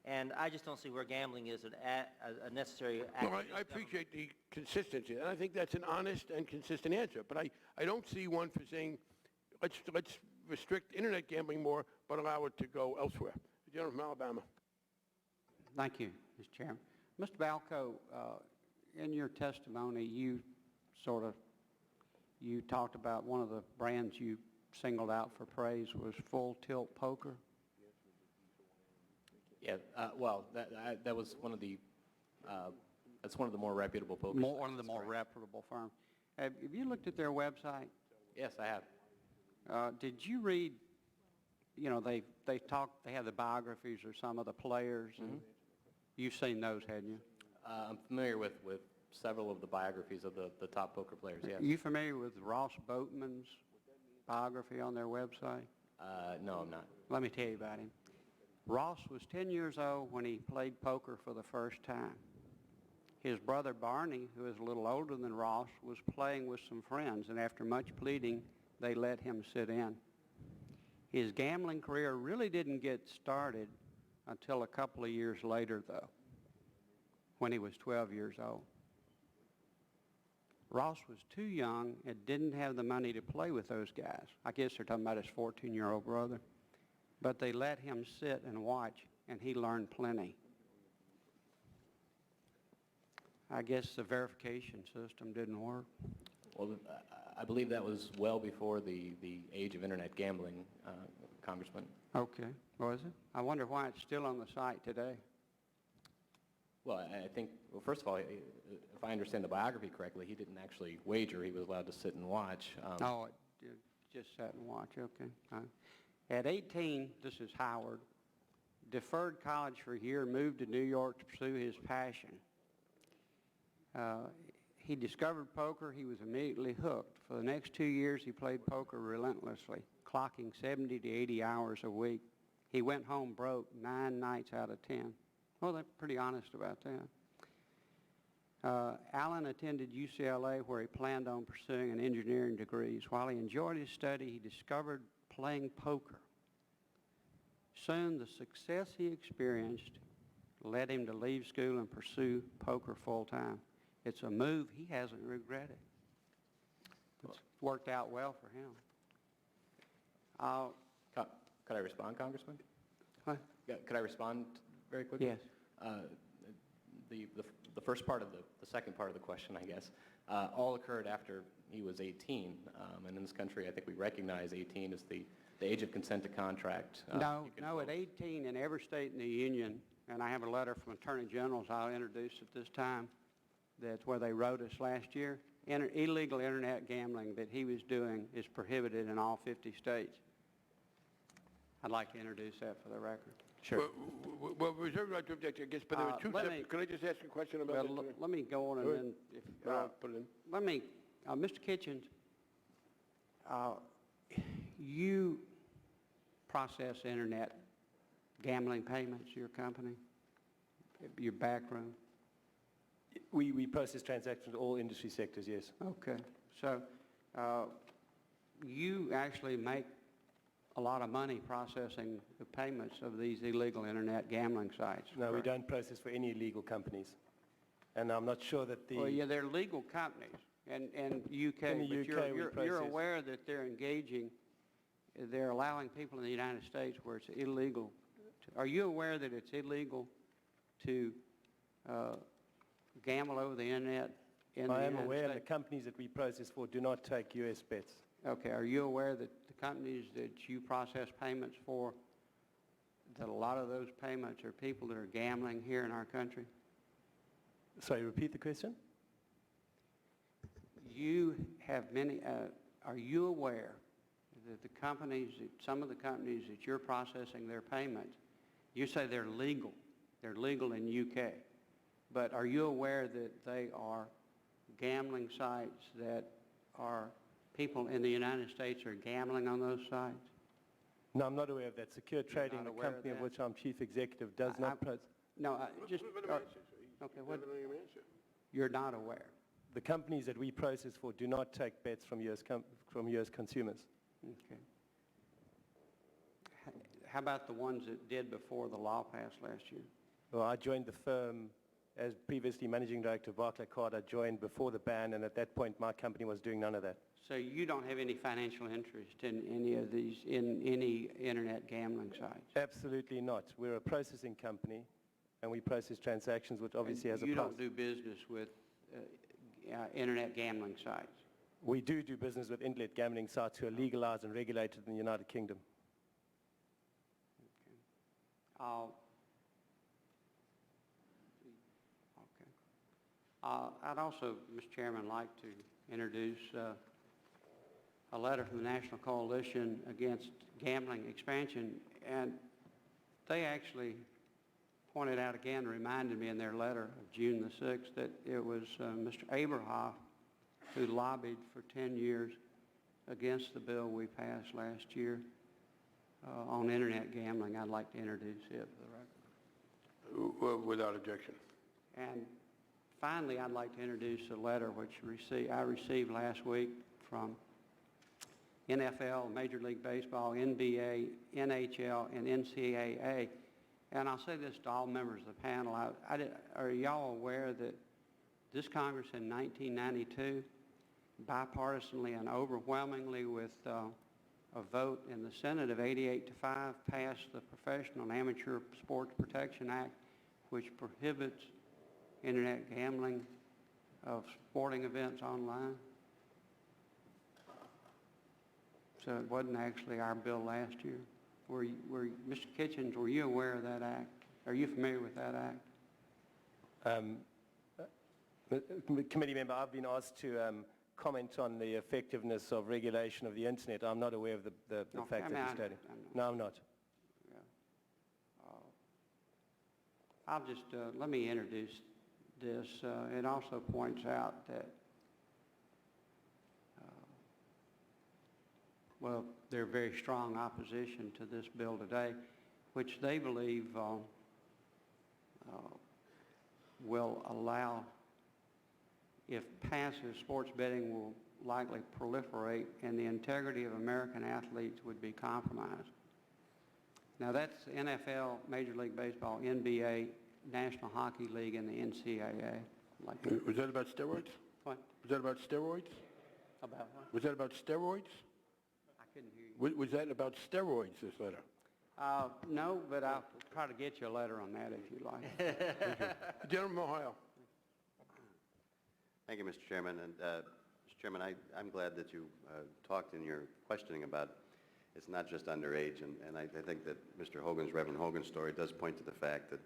And I just don't see where gambling is a necessary act. Well, I appreciate the consistency, and I think that's an honest and consistent answer. But I don't see one for saying, let's restrict internet gambling more, but allow it to go elsewhere. The gentleman from Alabama. Thank you, Mr. Chairman. Mr. Balco, in your testimony, you talked about one of the brands you singled out for praise was Full Tilt Poker. Yeah, well, that was one of the, that's one of the more reputable poker sites. One of the more reputable firms. Have you looked at their website? Yes, I have. Did you read, you know, they have the biographies of some of the players, and you've seen those, hadn't you? I'm familiar with several of the biographies of the top poker players, yes. Are you familiar with Ross Boatman's biography on their website? No, I'm not. Let me tell you about him. Ross was 10 years old when he played poker for the first time. His brother Barney, who is a little older than Ross, was playing with some friends, and after much pleading, they let him sit in. His gambling career really didn't get started until a couple of years later, though, when he was 12 years old. Ross was too young and didn't have the money to play with those guys. I guess they're talking about his 14-year-old brother. But they let him sit and watch, and he learned plenty. I guess the verification system didn't work. Well, I believe that was well before the age of internet gambling, Congressman. Okay, was it? I wonder why it's still on the site today. Well, I think, well, first of all, if I understand the biography correctly, he didn't actually wager. He was allowed to sit and watch. It just sat and watch, okay. At 18, this is Howard, deferred college for a year, moved to New York to pursue his passion. He discovered poker. He was immediately hooked. For the next 2 years, he played poker relentlessly, clocking 70 to 80 hours a week. He went home broke 9 nights out of 10. Well, they're pretty honest about that. Allen attended UCLA, where he planned on pursuing an engineering degree. While he enjoyed his study, he discovered playing poker. Soon, the success he experienced led him to leave school and pursue poker full-time. It's a move he hasn't regretted. It's worked out well for him. Could I respond, Congressman? What? Could I respond very quickly? Yes. The first part of the second part of the question, I guess, all occurred after he was 18. And in this country, I think we recognize 18 as the age of consent to contract. No, at 18 in every state in the union, and I have a letter from Attorney Generals I'll introduce at this time, that's where they wrote us last year. Illegal internet gambling that he was doing is prohibited in all 50 states. I'd like to introduce that for the record. Sure. Well, reserve the right to object, I guess, but there are two separate. Can I just ask a question about Well, that? let me go on and then, if, put it in. let me, Mr. Kitchens, you process internet gambling payments, your company, your backroom? We process transactions in all industry sectors, yes. Okay. So you actually make a lot of money processing the payments of these illegal internet gambling sites. No, we don't process for any illegal companies. And I'm not sure that the... Well, yeah, they're legal companies and UK, In the but UK, you're process. aware that they're allowing people in the United States where it's illegal Are you aware that it's illegal to gamble over the internet in the I am United aware the States? companies that we process for do not take U.S. bets. Okay, are you aware that the companies that you process payments for, that a lot of those payments are people that are gambling here in our country? Sorry, repeat the question? You have many, are you aware that the companies, some of the companies that you're processing their payments, you say they're legal in UK, but are you aware that they are gambling sites that are, people in the United States are gambling on those sites? No, I'm not aware of that. Secure Trading, not the aware of company of that? which I'm chief executive, does not process. No, just, okay, what, you're not aware? The companies that we process for do not take bets from U.S. consumers. Okay. How about the ones that did before the law passed last year? Well, I joined the firm as previously managing director of Barclaycard. I joined before the ban, and at that point, my company was doing none of that. So you don't have any financial interest in any of these, in any internet gambling sites? Absolutely not. We're a processing company, and we process transactions, which obviously has a You price. don't do business with internet gambling sites? We do business with internet gambling sites who are legalized and regulated in the United Kingdom. I'd also, Mr. Chairman, like to introduce a letter from the National Coalition Against Gambling Expansion, and they actually pointed out again, reminded me in their letter of June the 6th, that it was Mr. Aberhoff who lobbied for 10 years against the bill we passed last year on internet gambling. I'd like to introduce it for the record. Without objection. And finally, I'd like to introduce a letter which I received last week from NFL, Major League Baseball, NBA, NHL, and NCAA. And I'll say this to all members of the panel. Are y'all aware that this Congress in 1992, bipartisanly and overwhelmingly with a vote in the Senate of 88-5, passed the Professional and Amateur Sports Protection Act, which prohibits internet gambling of sporting events online? So it wasn't actually our bill last year. Mr. Kitchens, were you aware of that act? Are you familiar with that act? Committee member, I've been asked to comment on the effectiveness of regulation of the internet. I'm not aware of the fact that you're stating. No, I'm not. I'll just, let me introduce this. It also points out that, well, there's very strong opposition to this bill today, which they believe will allow, if passive sports betting will likely proliferate and the integrity of American athletes would be compromised. Now that's NFL, Major League Baseball, NBA, National Hockey League, and the NCAA. Was that about steroids? What? Was that about steroids? About what? Was that about steroids? I couldn't hear you. Was that about steroids, this letter? No, but I'll try to get you a letter on that if you'd like. Gentleman from Ohio. Thank you, Mr. Chairman. And Mr. Chairman, I'm glad that you talked in your questioning about it's not just underage. And I think that Mr. Hogan's, Reverend Hogan's story does point to the fact that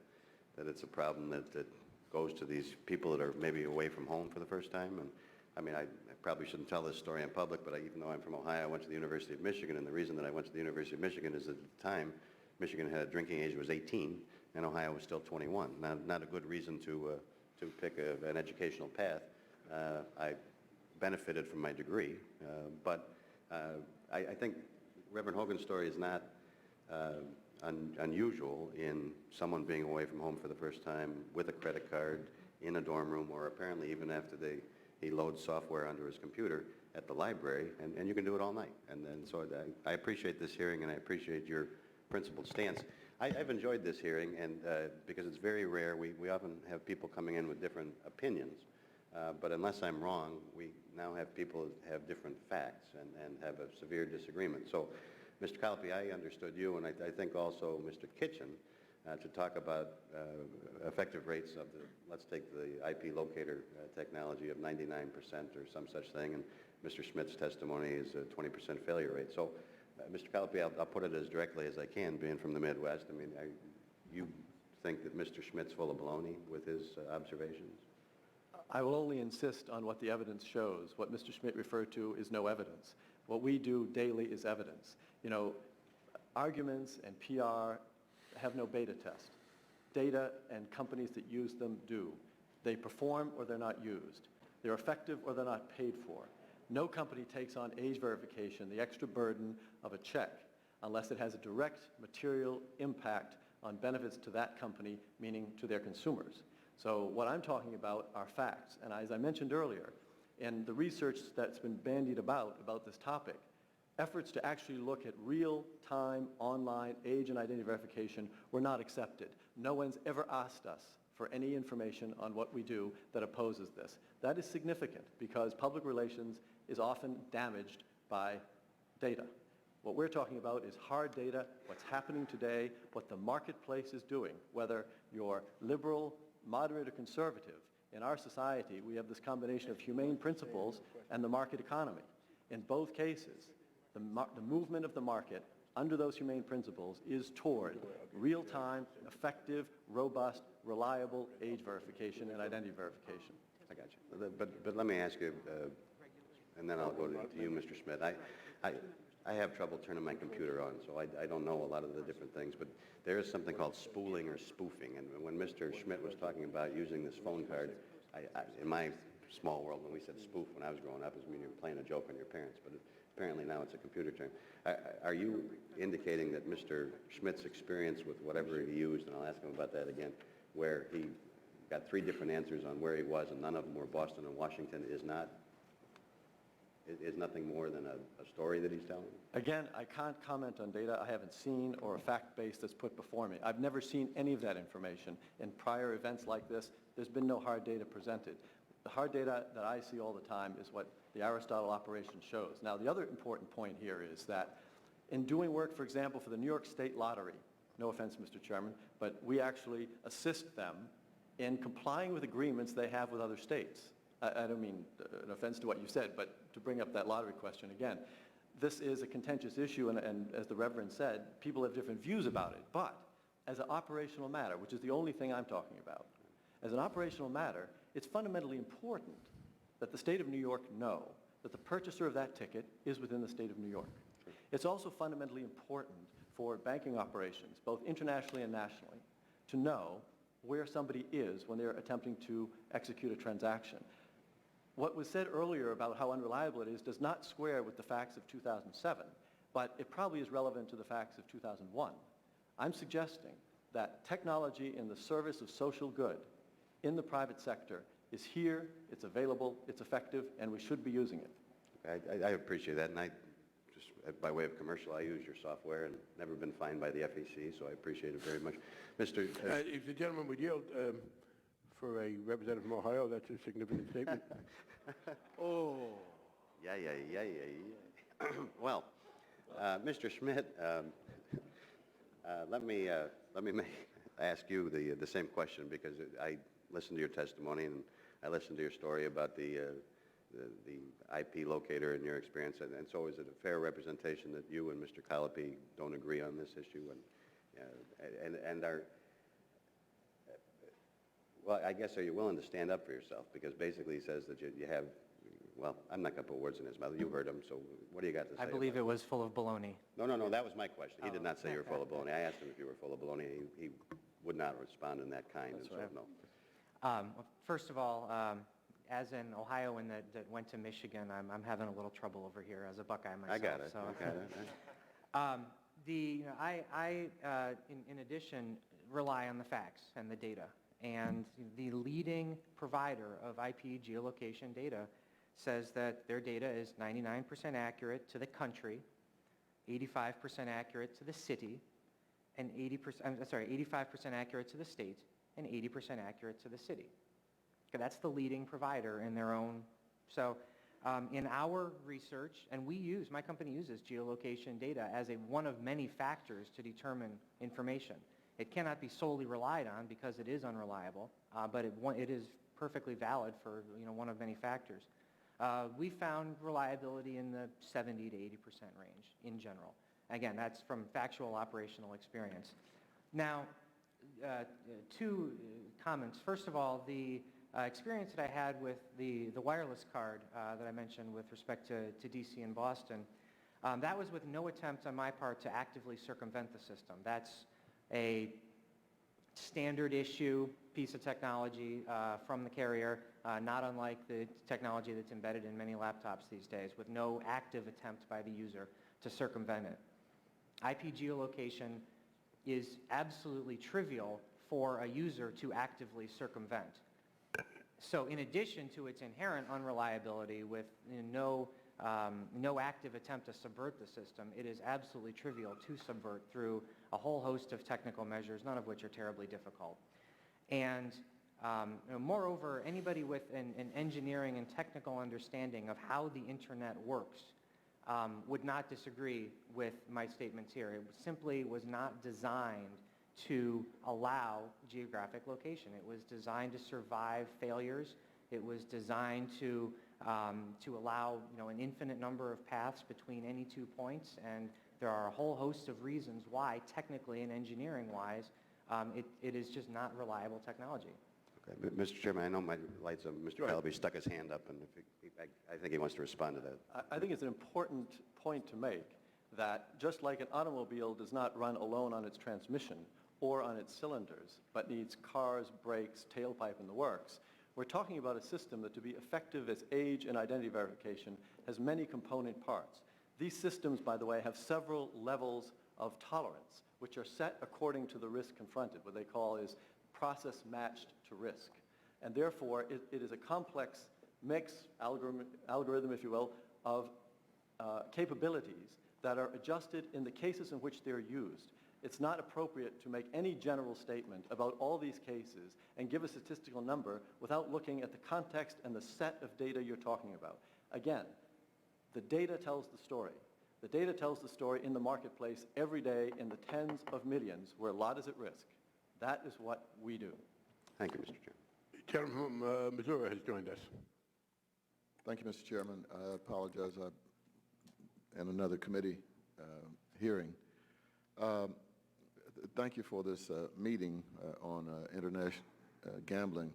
it's a problem that goes to these people that are maybe away from home for the first time. And I mean, I probably shouldn't tell this story in public, but even though I'm from Ohio, I went to the University of Michigan, and the reason that I went to the University of Michigan is at the time, Michigan had a drinking age was 18, and Ohio was still 21. Not a good reason to pick an educational path. I benefited from my degree, but I think Reverend Hogan's story is not unusual in someone being away from home for the first time with a credit card in a dorm room, or apparently even after he loads software onto his computer at the library, and you can do it all night. And so I appreciate this hearing, and I appreciate your principled stance. I've enjoyed this hearing, and because it's very rare. We often have people coming in with different opinions, but unless I'm wrong, we now have people that have different facts and have a severe disagreement. So Mr. Colopy, I understood you, and I think also Mr. Kitchen, to talk about effective rates of the, let's take the IP locator technology of 99% or some such thing, and Mr. Schmidt's testimony is a 20% failure rate. So, Mr. Colopy, I'll put it as directly as I can, being from the Midwest. I mean, you think that Mr. Schmidt's full of baloney with his observations? I will only insist on what the evidence shows. What Mr. Schmidt referred to is no evidence. What we do daily is evidence. You know, arguments and PR have no beta test. Data and companies that use them do. They perform or they're not used. They're effective or they're not paid for. No company takes on age verification, the extra burden of a check, unless it has a direct material impact on benefits to that company, meaning to their consumers. So what I'm talking about are facts. And as I mentioned earlier, in the research that's been bandied about this topic, efforts to actually look at real-time online age and identity verification were not accepted. No one's ever asked us for any information on what we do that opposes this. That is significant because public relations is often damaged by data. What we're talking about is hard data, what's happening today, what the marketplace is doing, whether you're liberal, moderate, or conservative. In our society, we have this combination of humane principles and the market economy. In both cases, the movement of the market under those humane principles is toward real-time, effective, robust, reliable age verification and identity verification. I got you. But let me ask you, and then I'll go to you, Mr. Schmidt. I have trouble turning my computer on, so I don't know a lot of the different things, but there is something called spooling or spoofing. And when Mr. Schmidt was talking about using this phone card, in my small world, when we said spoof when I was growing up, it was meaning you're playing a joke on your parents, but apparently now it's a computer term. Are you indicating that Mr. Schmidt's experience with whatever he used, and I'll ask him about that again, where he got 3 different answers on where he was and none of them were Boston and Washington, is nothing more than a story that he's telling? Again, I can't comment on data I haven't seen or a fact base that's put before me. I've never seen any of that information. In prior events like this, there's been no hard data presented. The hard data that I see all the time is what the Aristotle operation shows. Now, the other important point here is that in doing work, for example, for the New York State Lottery, no offense, Mr. Chairman, but we actually assist them in complying with agreements they have with other states. I don't mean an offense to what you said, but to bring up that lottery question again. This is a contentious issue, and as the Reverend said, people have different views about it. But as an operational matter, which is the only thing I'm talking about, as an operational matter, it's fundamentally important that the state of New York know that the purchaser of that ticket is within the state of New York. It's also fundamentally important for banking operations, both internationally and nationally, to know where somebody is when they're attempting to execute a transaction. What was said earlier about how unreliable it is does not square with the facts of 2007, but it probably is relevant to the facts of 2001. I'm suggesting that technology in the service of social good in the private sector is here, it's available, it's effective, and we should be using it. I appreciate that, and I just, by way of commercial, I use your software and never been fined by the FEC, so I appreciate it very much. Mr. If the gentleman would yield, for a representative from Ohio, that's a significant statement. Oh. Yeah. Well, Mr. Schmidt, let me ask you the same question, because I listened to your testimony and I listened to your story about the IP locator and your experience, and so is it a fair representation that you and Mr. Colopy don't agree on this issue, and are, well, I guess, are you willing to stand up for yourself? Because basically he says that you have, well, I'm not going to put words in his mouth. You heard him, so what do you got to say? I believe it was full of baloney. No, that was my question. He did not say you were full of baloney. I asked him if you were full of baloney. He would not respond in that kind, and so no. Well, first of all, as an Ohioan that went to Michigan, I'm having a little trouble over here as a Buckeye myself. I got it. So. I got it. I in addition, rely on the facts and the data. And the leading provider of IP geolocation data says that their data is 99% accurate to the country, 85% accurate to the city, and 85% accurate to the state, and 80% accurate to the city. Okay, that's the leading provider in their own. So In our research, and my company uses geolocation data as one of many factors to determine information. It cannot be solely relied on because it is unreliable, but it is perfectly valid for one of many factors. We found reliability in the 70 to 80% range in general. Again, that's from factual operational experience. Now, two comments. First of all, the experience that I had with the wireless card that I mentioned with respect to DC and Boston, that was with no attempt on my part to actively circumvent the system. That's a standard issue piece of technology from the carrier, not unlike the technology that's embedded in many laptops these days, with no active attempt by the user to circumvent it. IP geolocation is absolutely trivial for a user to actively circumvent. So in addition to its inherent unreliability with no active attempt to subvert the system, it is absolutely trivial to subvert through a whole host of technical measures, none of which are terribly difficult. And moreover, anybody with an engineering and technical understanding of how the internet works would not disagree with my statements here. It simply was not designed to allow geographic location. It was designed to survive failures. It was designed to allow an infinite number of paths between any 2 points, and there are a whole host of reasons why, technically and engineering-wise, it is just not reliable technology. Okay. Mr. Chairman, I know my lights on. Mr. Calaby stuck his hand up, and I think he wants to respond to that. I think it's an important point to make that just like an automobile does not run alone on its transmission or on its cylinders, but needs cars, brakes, tailpipe, and the works, we're talking about a system that, to be effective as age and identity verification, has many component parts. These systems, by the way, have several levels of tolerance, which are set according to the risk confronted, what they call is process matched to risk. And therefore, it is a complex mix, algorithm, if you will, of capabilities that are adjusted in the cases in which they're used. It's not appropriate to make any general statement about all these cases and give a statistical number without looking at the context and the set of data you're talking about. Again, the data tells the story. The data tells the story in the marketplace every day in the tens of millions where a lot is at risk. That is what we do. Thank you, Mr. Chairman. The gentleman from Missouri has joined us. Thank you, Mr. Chairman. I apologize. I'm in another committee hearing. Thank you for this meeting on internet gambling.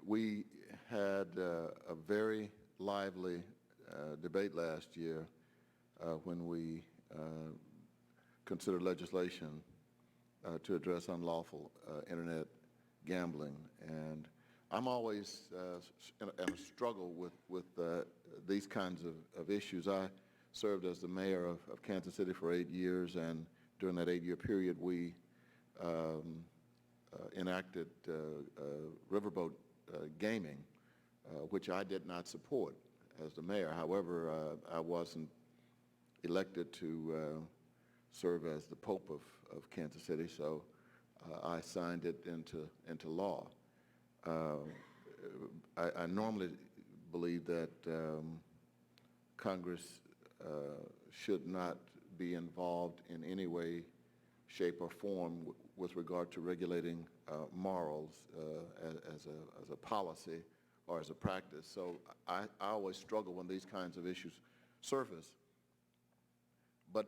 We had a very lively debate last year when we considered legislation to address unlawful internet gambling. And I'm always in a struggle with these kinds of issues. I served as the mayor of Kansas City for 8 years, and during that 8-year period, we enacted riverboat gaming, which I did not support as the mayor. However, I wasn't elected to serve as the Pope of Kansas City, so I signed it into law. I normally believe that Congress should not be involved in any way, shape, or form with regard to regulating morals as a policy or as a practice. So I always struggle when these kinds of issues surface. But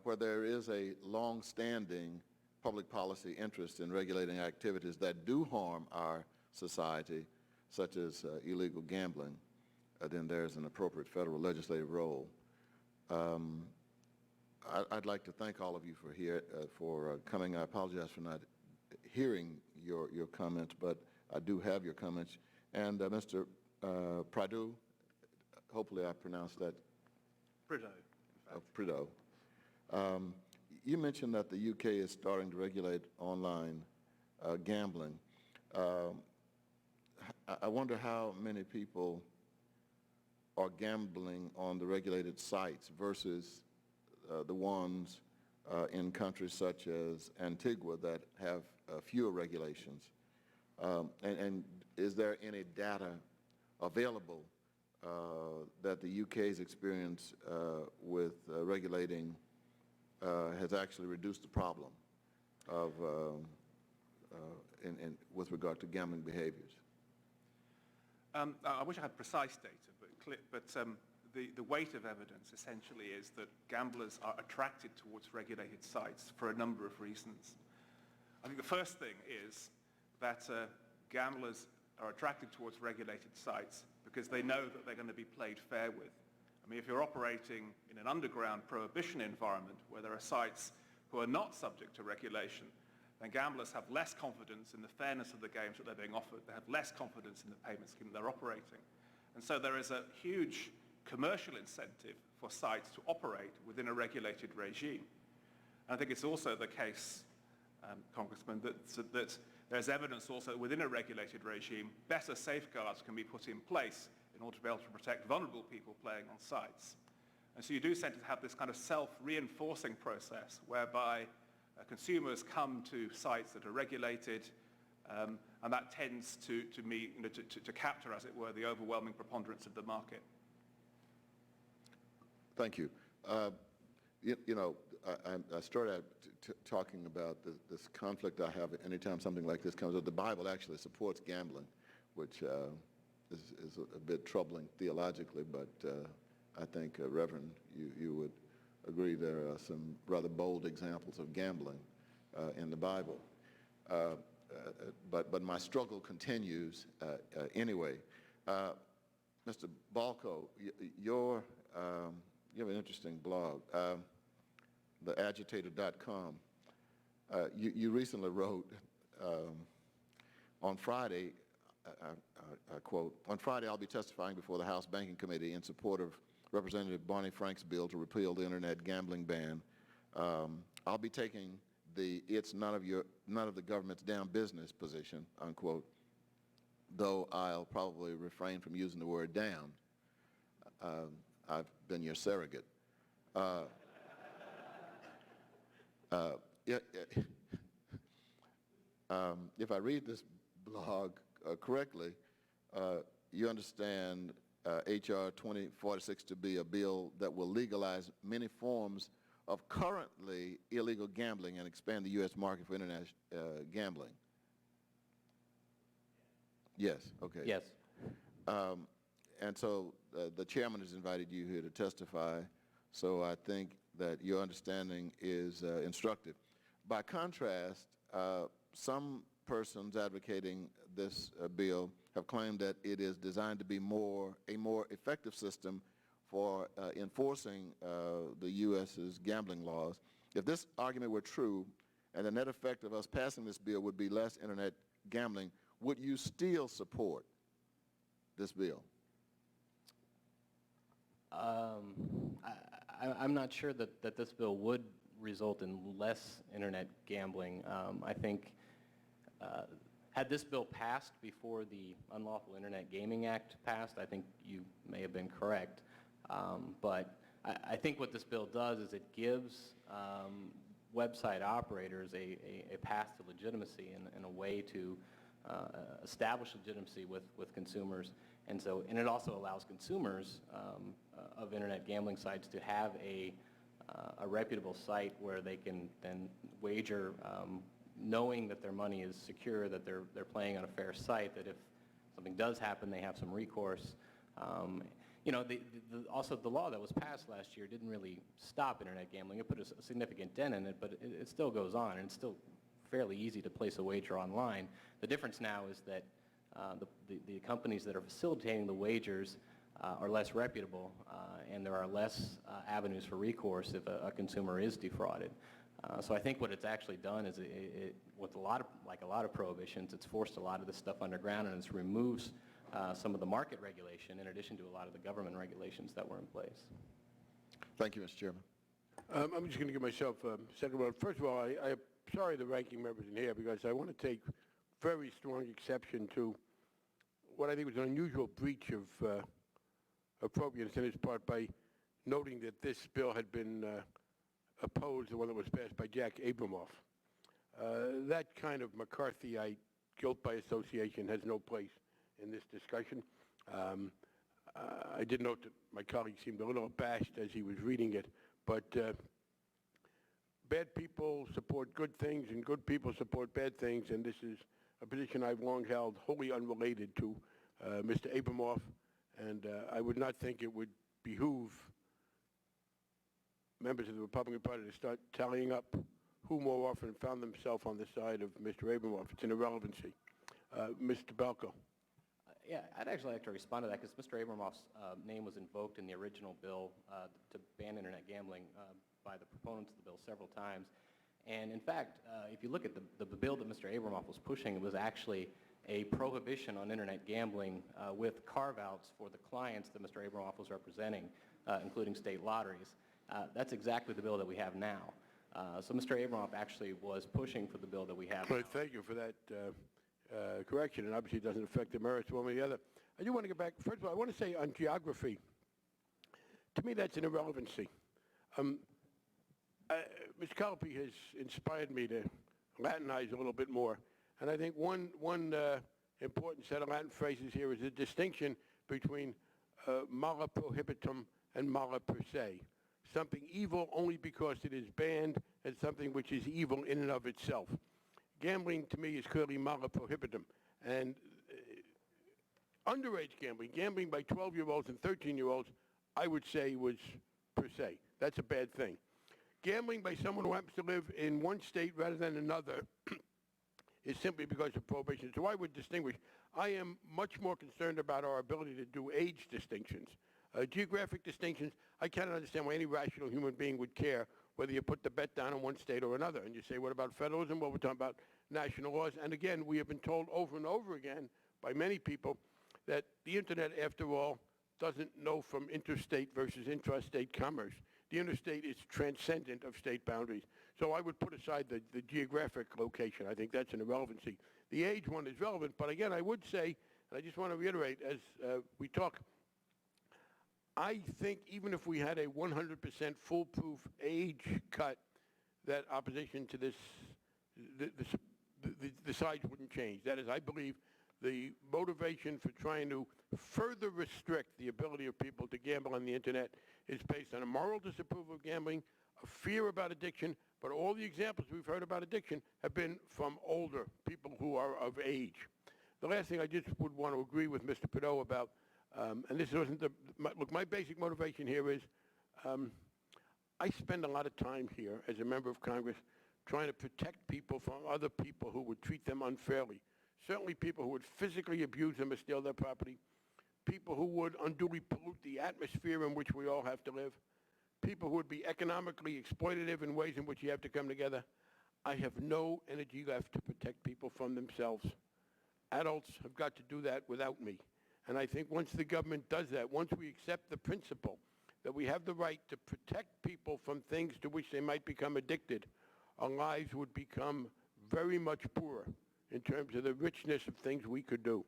where there is a long-standing public policy interest in regulating activities that do harm our society, such as illegal gambling, then there's an appropriate federal legislative role. I'd like to thank all of you for coming. I apologize for not hearing your comments, but I do have your comments. And Mr. Pradu, hopefully I pronounced that. Prideaux. You mentioned that the UK is starting to regulate online gambling. I wonder how many people are gambling on the regulated sites versus the ones in countries such as Antigua that have fewer regulations. And is there any data available that the UK's experience with regulating has actually reduced the problem of with regard to gambling behaviors? I wish I had precise data, but the weight of evidence essentially is that gamblers are attracted towards regulated sites for a number of reasons. I think the first thing is that gamblers are attracted towards regulated sites because they know that they're going to be played fair with. I mean, if you're operating in an underground prohibition environment where there are sites who are not subject to regulation, then gamblers have less confidence in the fairness of the games that they're being offered. They have less confidence in the payment scheme they're operating. And so there is a huge commercial incentive for sites to operate within a regulated regime. And I think it's also the case, Congressman, that there's evidence also within a regulated regime, better safeguards can be put in place in order to be able to protect vulnerable people playing on sites. And so you do tend to have this kind of self-reinforcing process whereby consumers come to sites that are regulated, and that tends to capture, as it were, the overwhelming preponderance of the market. Thank you. I started out talking about this conflict I have anytime something like this comes up. The Bible actually supports gambling, which is a bit troubling theologically, but I think, Reverend, you would agree there are some rather bold examples of gambling in the Bible. But my struggle continues anyway. Mr. Balco, you have an interesting blog, theagitator.com. You recently wrote, on Friday, I quote, "On Friday I'll be testifying before the House Banking Committee in support of Representative Barney Frank's bill to repeal the internet gambling ban. I'll be taking the it's none of the government's damn business position," unquote, though I'll probably refrain from using the word damn. I've been your surrogate. If I read this blog correctly, you understand H.R. 2046 to be a bill that will legalize many forms of currently illegal gambling and expand the U.S. market for internet gambling. Yes, okay. Yes. And so the chairman has invited you here to testify, so I think that your understanding is instructive. By contrast, some persons advocating this bill have claimed that it is designed to be a more effective system for enforcing the U.S.'s gambling laws. If this argument were true, and the net effect of us passing this bill would be less internet gambling, would you still support this bill? I'm not sure that this bill would result in less internet gambling. I think had this bill passed before the Unlawful Internet Gaming Act passed, I think you may have been correct. But I think what this bill does is it gives website operators a path to legitimacy and a way to establish legitimacy with consumers. And it also allows consumers of internet gambling sites to have a reputable site where they can then wager, knowing that their money is secure, that they're playing on a fair site, that if something does happen, they have some recourse. Also the law that was passed last year didn't really stop internet gambling. It put a significant dent in it, but it still goes on, and it's still fairly easy to place a wager online. The difference now is that the companies that are facilitating the wagers are less reputable, and there are less avenues for recourse if a consumer is defrauded. So I think what it's actually done is, with a lot of prohibitions, it's forced a lot of this stuff underground, and it's removes some of the market regulation in addition to a lot of the government regulations that were in place. Thank you, Mr. Chairman. I'm just going to give myself a second word. First of all, I'm sorry the ranking member's in here because I want to take very strong exception to what I think was an unusual breach of appropriateness on his part by noting that this bill had been opposed, the one that was passed by Jack Abramoff. That kind of McCarthyite guilt by association has no place in this discussion. I did note that my colleague seemed a little abashed as he was reading it, but bad people support good things and good people support bad things, and this is a position I've long held, wholly unrelated to Mr. Abramoff, and I would not think it would behoove members of the Republican Party to start tallying up who more often found themselves on the side of Mr. Abramoff. It's an irrelevancy. Mr. Balco. Yeah, I'd actually like to respond to that because Mr. Abramoff's name was invoked in the original bill to ban Internet gambling by the proponents of the bill several times. And in fact, if you look at the bill that Mr. Abramoff was pushing, it was actually a prohibition on Internet gambling with carve-outs for the clients that Mr. Abramoff was representing, including state lotteries. That's exactly the bill that we have now. So Mr. Abramoff actually was pushing for the bill that we have now. Well, thank you for that correction, and obviously it doesn't affect the merits one way or the other. I do want to get back. First of all, I want to say on geography, to me that's an irrelevancy. Mr. Calpe has inspired me to Latinize a little bit more, and I think one important set of Latin phrases here is the distinction between mala prohibitum and mala per se. Something evil only because it is banned, and something which is evil in and of itself. Gambling, to me, is clearly mala prohibitum. And underage gambling, gambling by 12-year-olds and 13-year-olds, I would say was per se. That's a bad thing. Gambling by someone who happens to live in one state rather than another is simply because of prohibition. So I would distinguish. I am much more concerned about our ability to do age distinctions. Geographic distinctions, I cannot understand why any rational human being would care whether you put the bet down in one state or another. And you say, what about federalism? Well, we're talking about national laws. And again, we have been told over and over again by many people that the Internet, after all, doesn't know from interstate versus intrastate commerce. The interstate is transcendent of state boundaries. So I would put aside the geographic location. I think that's an irrelevancy. The age one is relevant, but again, I would say, and I just want to reiterate as we talk, I think even if we had a 100% foolproof age cut, that opposition to this, the sides wouldn't change. That is, I believe the motivation for trying to further restrict the ability of people to gamble on the Internet is based on a moral disapproval of gambling, a fear about addiction, but all the examples we've heard about addiction have been from older people who are of age. The last thing I just would want to agree with Mr. Prideaux about, and this wasn't look, my basic motivation here is I spend a lot of time here as a member of Congress trying to protect people from other people who would treat them unfairly. Certainly people who would physically abuse them or steal their property, people who would unduly pollute the atmosphere in which we all have to live, people who would be economically exploitative in ways in which you have to come together. I have no energy left to protect people from themselves. Adults have got to do that without me. And I think once the government does that, once we accept the principle that we have the right to protect people from things to which they might become addicted, our lives would become very much poorer in terms of the richness of things we could do.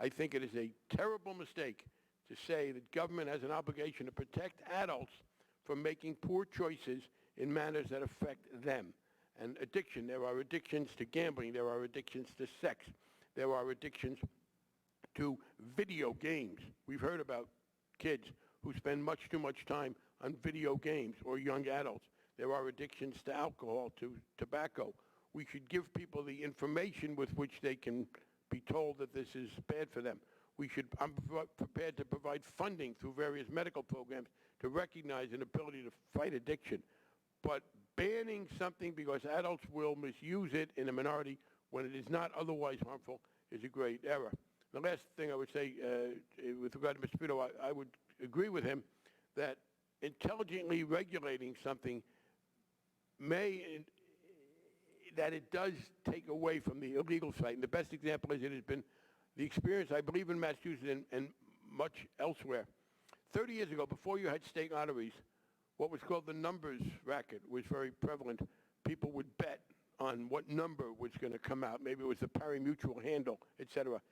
I think it is a terrible mistake to say that government has an obligation to protect adults from making poor choices in manners that affect them. And addiction, there are addictions to gambling, there are addictions to sex, there are addictions to video games. We've heard about kids who spend much too much time on video games, or young adults. There are addictions to alcohol, to tobacco. We should give people the information with which they can be told that this is bad for them. I'm prepared to provide funding through various medical programs to recognize an ability to fight addiction. But banning something because adults will misuse it in a minority when it is not otherwise harmful is a great error. The last thing I would say with regard to Mr. Prideaux, I would agree with him that intelligently regulating something that it does take away from the illegal side. And the best example is it has been the experience, I believe, in Massachusetts and much elsewhere. 30 years ago, before you had state lotteries, what was called the numbers racket was very prevalent. People would bet on what number was going to come out. Maybe it was the pari-mutuel handle, et cetera.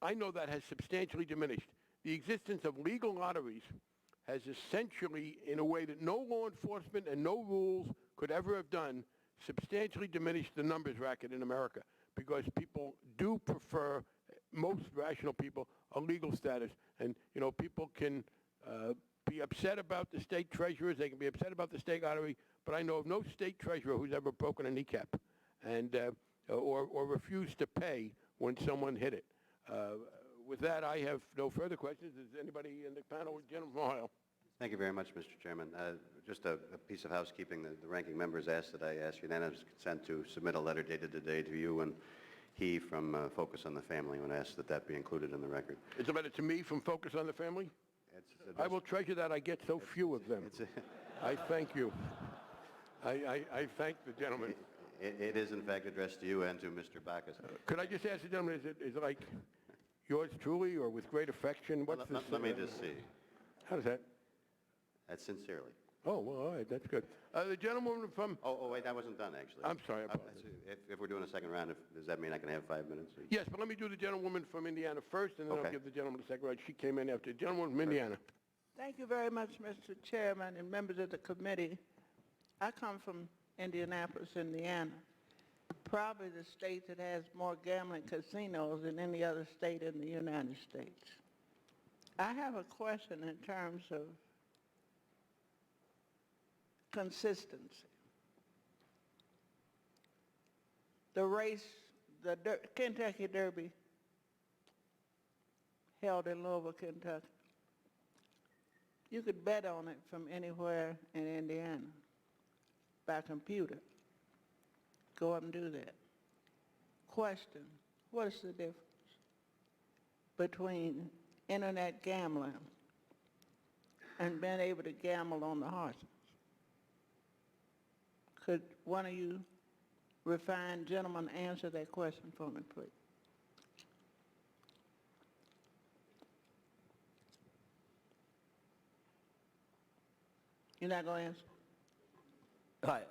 I know that has substantially diminished. The existence of legal lotteries has essentially, in a way that no law enforcement and no rules could ever have done, substantially diminished the numbers racket in America, because people do prefer, most rational people a legal status. And, you know, people can be upset about the state treasurers, they can be upset about the state lottery, but I know of no state treasurer who's ever broken a kneecap and, or refused to pay when someone hit it. With that, I have no further questions. Is anybody in the panel? Gentleman from Ohio. Thank you very much, Mr. Chairman. Just a piece of housekeeping. The ranking members asked that I ask unanimous consent to submit a letter dated today to you and he from Focus on the Family, and ask that that be included in the record. It's a letter to me from Focus on the Family? I will treasure that. I get so few of them. I thank you. I thank the gentleman. It is, in fact, addressed to you and to Mr. Backus. Could I just ask the gentleman, is it like yours truly or with great affection? What's this? Let me just see. How does that? That's sincerely. Oh, well, all right, that's good. The gentleman from... Oh, wait, that wasn't done, actually. I'm sorry, I apologize. If we're doing a second round, does that mean I can have 5 minutes? Or? Yes, but let me do the gentlewoman from Indiana first, and then I'll give the gentleman the second round. She came in after. Gentlewoman from Indiana. Thank you very much, Mr. Chairman and members of the committee. I come from Indianapolis, Indiana, probably the state that has more gambling casinos than any other state in the United States. I have a question in terms of consistency. The race, the Kentucky Derby held in Louisville, Kentucky. You could bet on it from anywhere in Indiana by computer. Go up and do that. Question, what is the difference between internet gambling and being able to gamble on the horses? Could one of you refined gentlemen answer that question for me, please? You're not going to answer? Hi,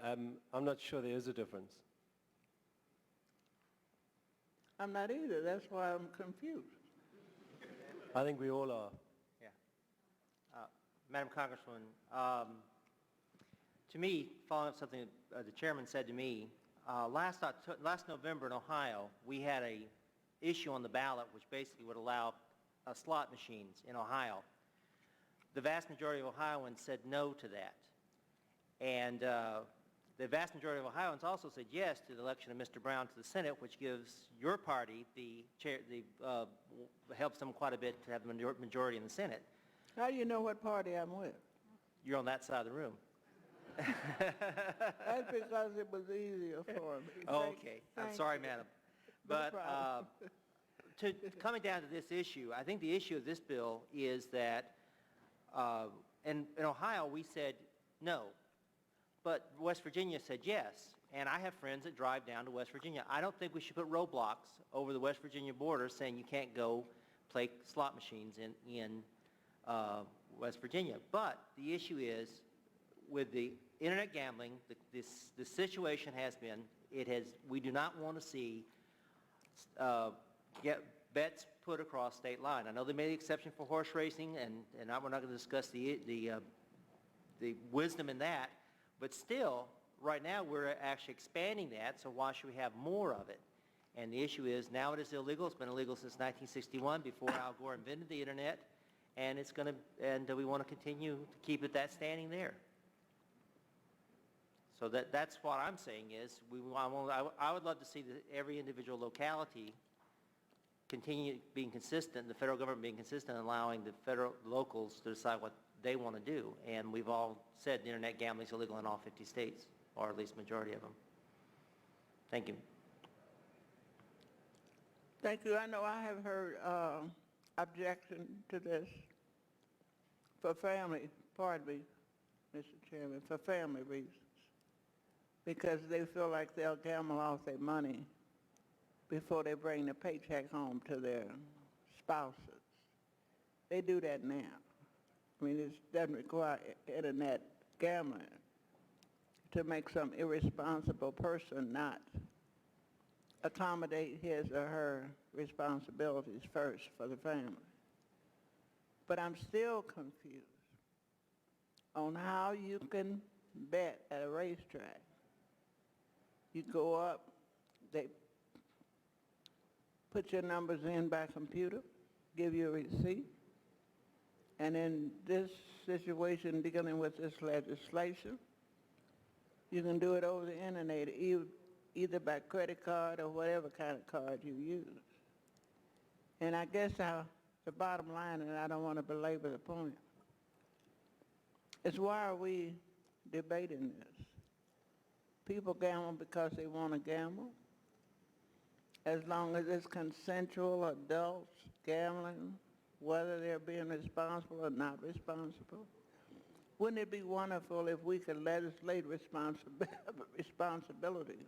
I'm not sure there is a difference. I'm not either. That's why I'm confused. I think we all are. Yeah. Madam Congresswoman, to me, following up something the chairman said to me, last November in Ohio, we had a issue on the ballot which basically would allow slot machines in Ohio. The vast majority of Ohioans said no to that. And the vast majority of Ohioans also said yes to the election of Mr. Brown to the Senate, which gives your party helps them quite a bit to have the majority in the Senate. How do you know what party I'm with? You're on that side of the room. That's because it was easier for me. Okay. I'm sorry, madam. But coming down to this issue, I think the issue of this bill is that in Ohio we said no, but West Virginia said yes. And I have friends that drive down to West Virginia. I don't think we should put roadblocks over the West Virginia border saying you can't go play slot machines in West Virginia. But the issue is, with the internet gambling, the situation has been, we do not want to see bets put across state line. I know they made the exception for horse racing, and we're not going to discuss the wisdom in that, but still, right now we're actually expanding that, so why should we have more of it? And the issue is, now it is illegal. It's been illegal since 1961, before Al Gore invented the internet, and we want to continue to keep that standing there. So that's what I'm saying is, I would love to see every individual locality continue being consistent, the federal government being consistent, and allowing the locals to decide what they want to do. And we've all said the internet gambling is illegal in all 50 states, or at least majority of them. Thank you. Thank you. I know I have heard objection to this for family, pardon me, Mr. Chairman, for family reasons, because they feel like they'll gamble off their money before they bring the paycheck home to their spouses. They do that now. I mean, it doesn't require internet gambling to make some irresponsible person not accommodate his or her responsibilities first for the family. But I'm still confused on how you can bet at a racetrack. You go up, they put your numbers in by computer, give you a receipt. And in this situation dealing with this legislation, you can do it over the internet, either by credit card or whatever kind of card you use. And I guess the bottom line, and I don't want to belabor the point, is why are we debating this? People gamble because they want to gamble. As long as it's consensual adults gambling, whether they're being responsible or not responsible. Wouldn't it be wonderful if we could legislate responsibility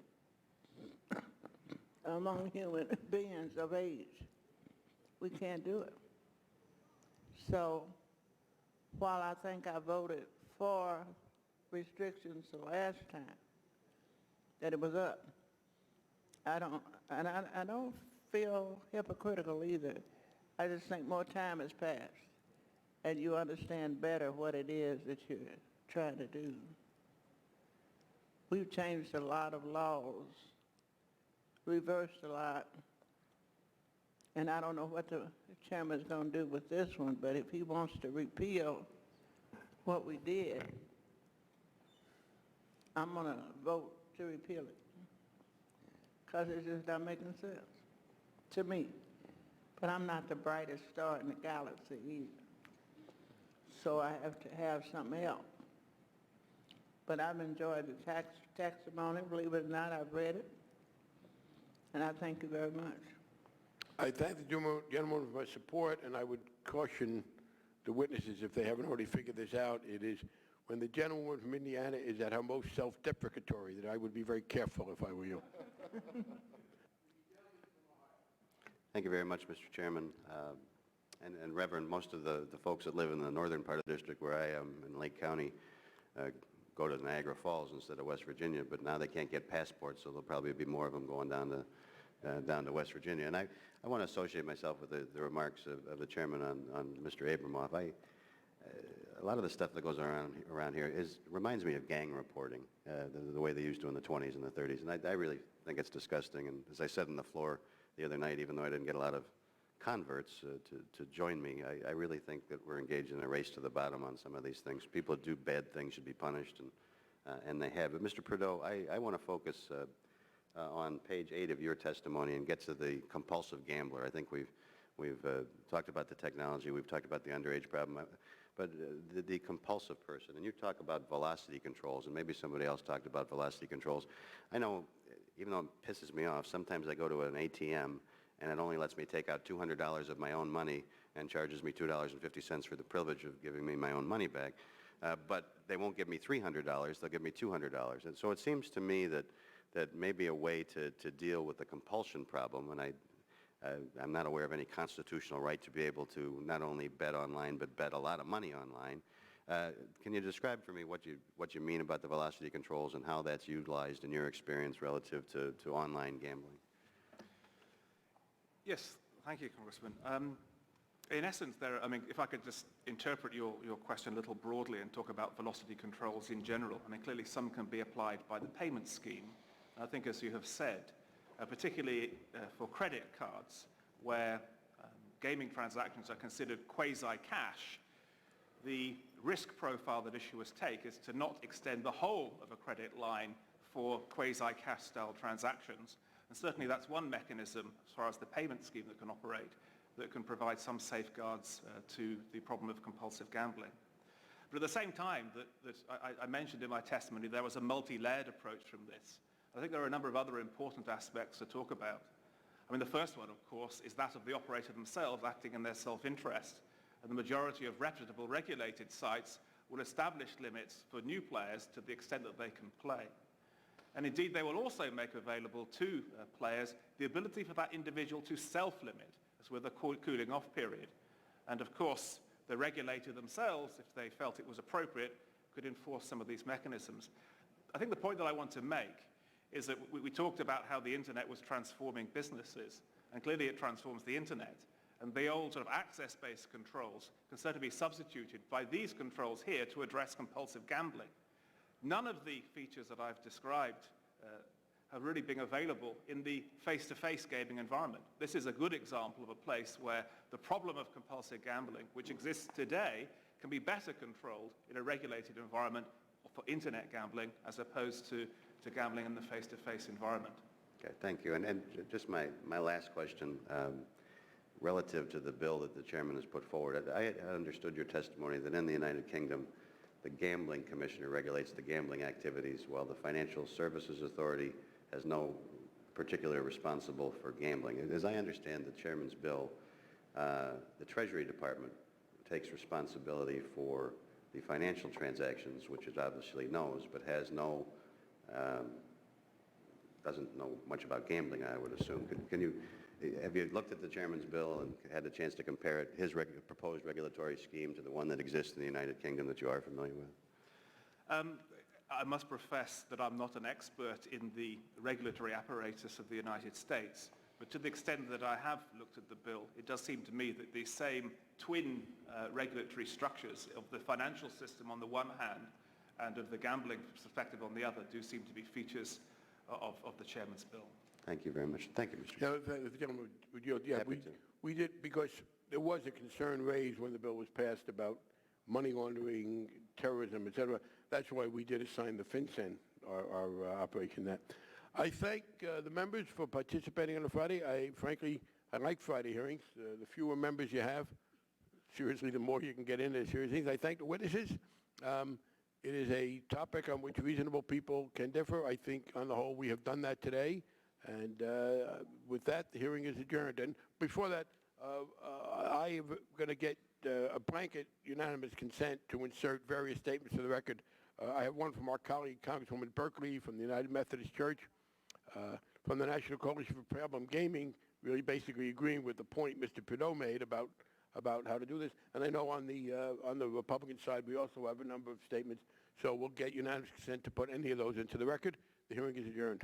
among human beings of age? We can't do it. So while I think I voted for restrictions the last time that it was up, I don't feel hypocritical either. I just think more time has passed and you understand better what it is that you're trying to do. We've changed a lot of laws, reversed a lot, and I don't know what the chairman's going to do with this one, but if he wants to repeal what we did, I'm going to vote to repeal it because it's just not making sense to me. But I'm not the brightest star in the galaxy either. So I have to have something else. But I've enjoyed the testimony. Believe it or not, I've read it. And I thank you very much. I thank the gentleman for my support, and I would caution the witnesses, if they haven't already figured this out, it is when the gentlewoman from Indiana is at her most self-deprecatory that I would be very careful if I were you. Thank you very much, Mr. Chairman. And Reverend, most of the folks that live in the northern part of the district where I am in Lake County go to Niagara Falls instead of West Virginia, but now they can't get passports, so there'll probably be more of them going down to West Virginia. And I want to associate myself with the remarks of the chairman on Mr. Abramoff. A lot of the stuff that goes around here reminds me of gang reporting, the way they used to in the 20s and the 30s, and I really think it's disgusting. And as I said on the floor the other night, even though I didn't get a lot of converts to join me, I really think that we're engaged in a race to the bottom on some of these things. People who do bad things should be punished, and they have. But Mr. Prideaux, I want to focus on page 8 of your testimony and get to the compulsive gambler. I think we've talked about the technology, we've talked about the underage problem, but the compulsive person, and you talk about velocity controls, and maybe somebody else talked about velocity controls. I know, even though it pisses me off, sometimes I go to an ATM and it only lets me take out $200 of my own money and charges me $2.50 for the privilege of giving me my own money back. But they won't give me $300, they'll give me $200. And so it seems to me that maybe a way to deal with the compulsion problem, and I'm not aware of any constitutional right to be able to not only bet online, but bet a lot of money online. Can you describe for me what you mean about the velocity controls and how that's utilized in your experience relative to online gambling? Yes, thank you, Congressman. In essence, if I could just interpret your question a little broadly and talk about velocity controls in general, clearly some can be applied by the payment scheme. I think, as you have said, particularly for credit cards, where gaming transactions are considered quasi-cash, the risk profile that issuers take is to not extend the whole of a credit line for quasi-cash style transactions. And certainly that's one mechanism, as far as the payment scheme that can operate, that can provide some safeguards to the problem of compulsive gambling. But at the same time that I mentioned in my testimony, there was a multi-layered approach from this. I think there are a number of other important aspects to talk about. The first one, of course, is that of the operator themselves acting in their self-interest. And the majority of reputable regulated sites will establish limits for new players to the extent that they can play. And indeed, they will also make available to players the ability for that individual to self-limit, as with a cooling off period. And of course, the regulator themselves, if they felt it was appropriate, could enforce some of these mechanisms. I think the point that I want to make is that we talked about how the internet was transforming businesses, and clearly it transforms the internet. And the old sort of access-based controls can certainly be substituted by these controls here to address compulsive gambling. None of the features that I've described have really been available in the face-to-face gaming environment. This is a good example of a place where the problem of compulsive gambling, which exists today, can be better controlled in a regulated environment for internet gambling as opposed to gambling in the face-to-face environment. Okay, thank you. And just my last question, relative to the bill that the chairman has put forward. I understood your testimony that in the United Kingdom, the Gambling Commissioner regulates the gambling activities, while the Financial Services Authority has no particular responsible for gambling. As I understand the chairman's bill, the Treasury Department takes responsibility for the financial transactions, which it obviously knows, but has no, doesn't know much about gambling, I would assume. Have you looked at the chairman's bill and had the chance to compare it, his proposed regulatory scheme, to the one that exists in the United Kingdom that you are familiar with? I must profess that I'm not an expert in the regulatory apparatus of the United States, but to the extent that I have looked at the bill, it does seem to me that the same twin regulatory structures of the financial system on the one hand and of the gambling perspective on the other do seem to be features of the chairman's bill. Thank you very much. Thank you, Mr. Chairman. Yeah, the gentleman, we did, because there was a concern raised when the bill was passed about money laundering, terrorism, et cetera. That's why we did assign the FinCEN, our operation that. I thank the members for participating on a Friday. Frankly, I like Friday hearings. The fewer members you have, seriously, the more you can get into serious things. I thank the witnesses. It is a topic on which reasonable people can differ. I think, on the whole, we have done that today. And with that, the hearing is adjourned. And before that, I am going to get a blanket unanimous consent to insert various statements to the record. I have one from our colleague, Congresswoman Berkeley, from the United Methodist Church, from the National Coalition for Problem Gaming, really basically agreeing with the point Mr. Prideaux made about how to do this. And I know on the Republican side, we also have a number of statements. So we'll get unanimous consent to put any of those into the record. The hearing is adjourned.